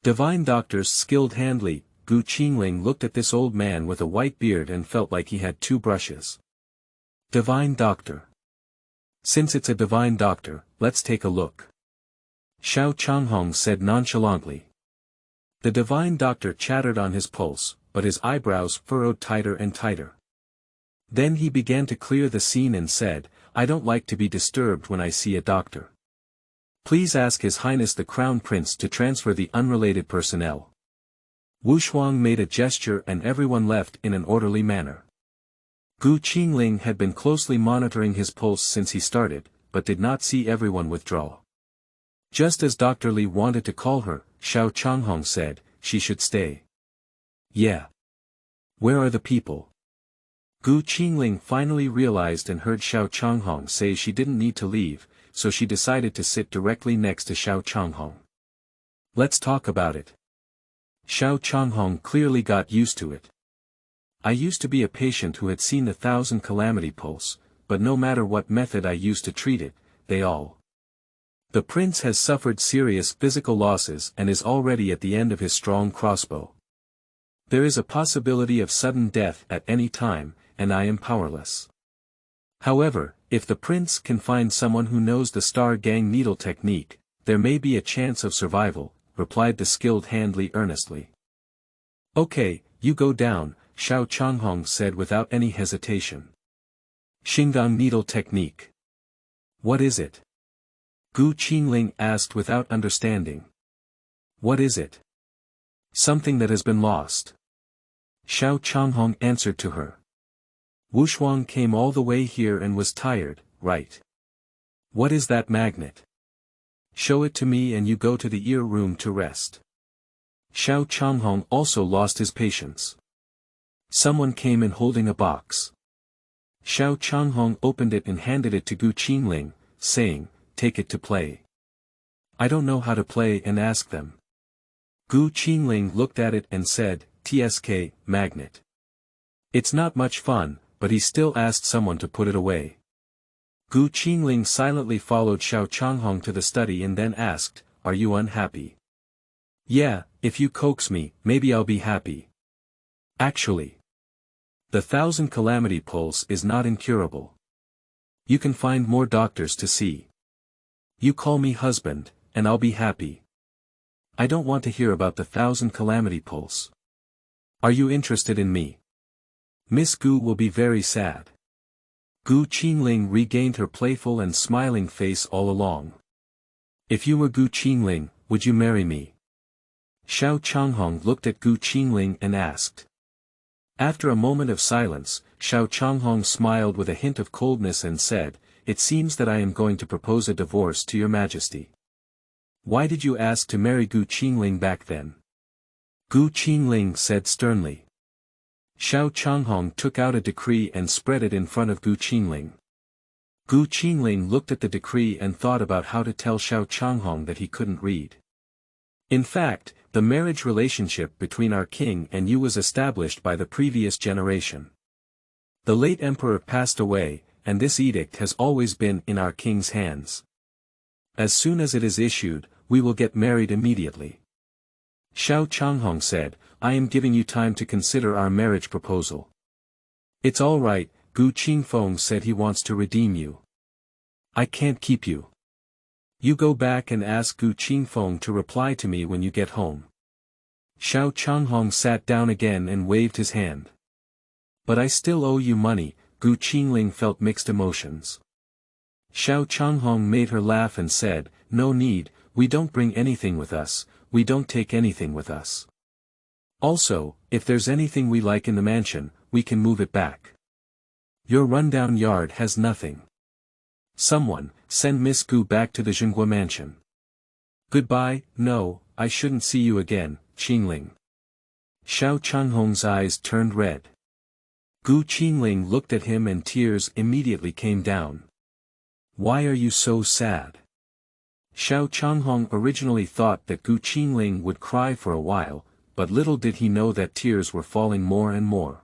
Divine Doctor's skilled hand Li, Qingling looked at this old man with a white beard and felt like he had two brushes. Divine Doctor. Since it's a divine doctor, let's take a look. Xiao Changhong said nonchalantly. The divine doctor chattered on his pulse, but his eyebrows furrowed tighter and tighter. Then he began to clear the scene and said, I don't like to be disturbed when I see a doctor. Please ask His Highness the Crown Prince to transfer the unrelated personnel. Wushuang made a gesture and everyone left in an orderly manner. Qingling had been closely monitoring his pulse since he started, but did not see everyone withdraw. Just as Dr. Li wanted to call her, Xiao Changhong said, she should stay. Yeah. Where are the people? Qingling finally realized and heard Xiao Changhong say she didn't need to leave, so she decided to sit directly next to Xiao Changhong. Let's talk about it. Xiao Changhong clearly got used to it. I used to be a patient who had seen the Thousand Calamity Pulse, but no matter what method I used to treat it, they all. The prince has suffered serious physical losses and is already at the end of his strong crossbow. There is a possibility of sudden death at any time, and I am powerless. However, if the prince can find someone who knows the Star Gang needle technique, there may be a chance of survival, replied the skilled hand Li earnestly. Okay, you go down, Xiao Changhong said without any hesitation. Xinggang needle technique. What is it? Qingling asked without understanding. What is it? Something that has been lost. Xiao Changhong answered to her. Wushuang came all the way here and was tired, right? What is that magnet? Show it to me and you go to the ear room to rest. Xiao Changhong also lost his patience. Someone came in holding a box. Xiao Changhong opened it and handed it to Qingling, saying, take it to play. I don't know how to play and ask them. Qingling looked at it and said, TSK, magnet. It's not much fun, but he still asked someone to put it away. Qingling silently followed Xiao Changhong to the study and then asked, are you unhappy? Yeah, if you coax me, maybe I'll be happy. Actually, the Thousand Calamity Pulse is not incurable. You can find more doctors to see. You call me husband, and I'll be happy. I don't want to hear about the Thousand Calamity Pulse. Are you interested in me? Miss Gu will be very sad. Qingling regained her playful and smiling face all along. If you were Qingling, would you marry me? Xiao Changhong looked at Qingling and asked. After a moment of silence, Xiao Changhong smiled with a hint of coldness and said, "It seems that I am going to propose a divorce to your majesty. Why did you ask to marry Gu Qingling back then?" Gu Qingling said sternly. Xiao Changhong took out a decree and spread it in front of Gu Qingling. Gu Qingling looked at the decree and thought about how to tell Xiao Changhong that he couldn't read. In fact, the marriage relationship between our king and you was established by the previous generation. The late emperor passed away, and this edict has always been in our king's hands. As soon as it is issued, we will get married immediately. Xiao Changhong said, "I am giving you time to consider our marriage proposal." "It's all right," Gu Qingfeng said. "He wants to redeem you. I can't keep you. You go back and ask Gu Qingfeng to reply to me when you get home." Xiao Changhong sat down again and waved his hand. "But I still owe you money," Gu Qingling felt mixed emotions. Xiao Changhong made her laugh and said, "No need, we don't bring anything with us, we don't take anything with us. Also, if there's anything we like in the mansion, we can move it back. Your rundown yard has nothing. Someone, send Miss Gu back to the Zhenguo mansion." "Goodbye, no, I shouldn't see you again, Qingling." Xiao Changhong's eyes turned red. Gu Qingling looked at him and tears immediately came down. "Why are you so sad?" Xiao Changhong originally thought that Gu Qingling would cry for a while, but little did he know that tears were falling more and more.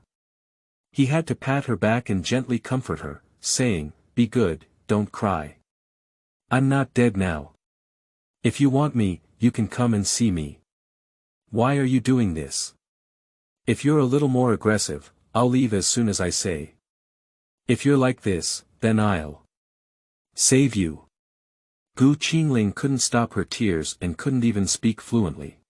He had to pat her back and gently comfort her, saying, "Be good, don't cry. I'm not dead now. If you want me, you can come and see me. Why are you doing this? If you're a little more aggressive, I'll leave as soon as I say. If you're like this, then I'll save you." Gu Qingling couldn't stop her tears and couldn't even speak fluently.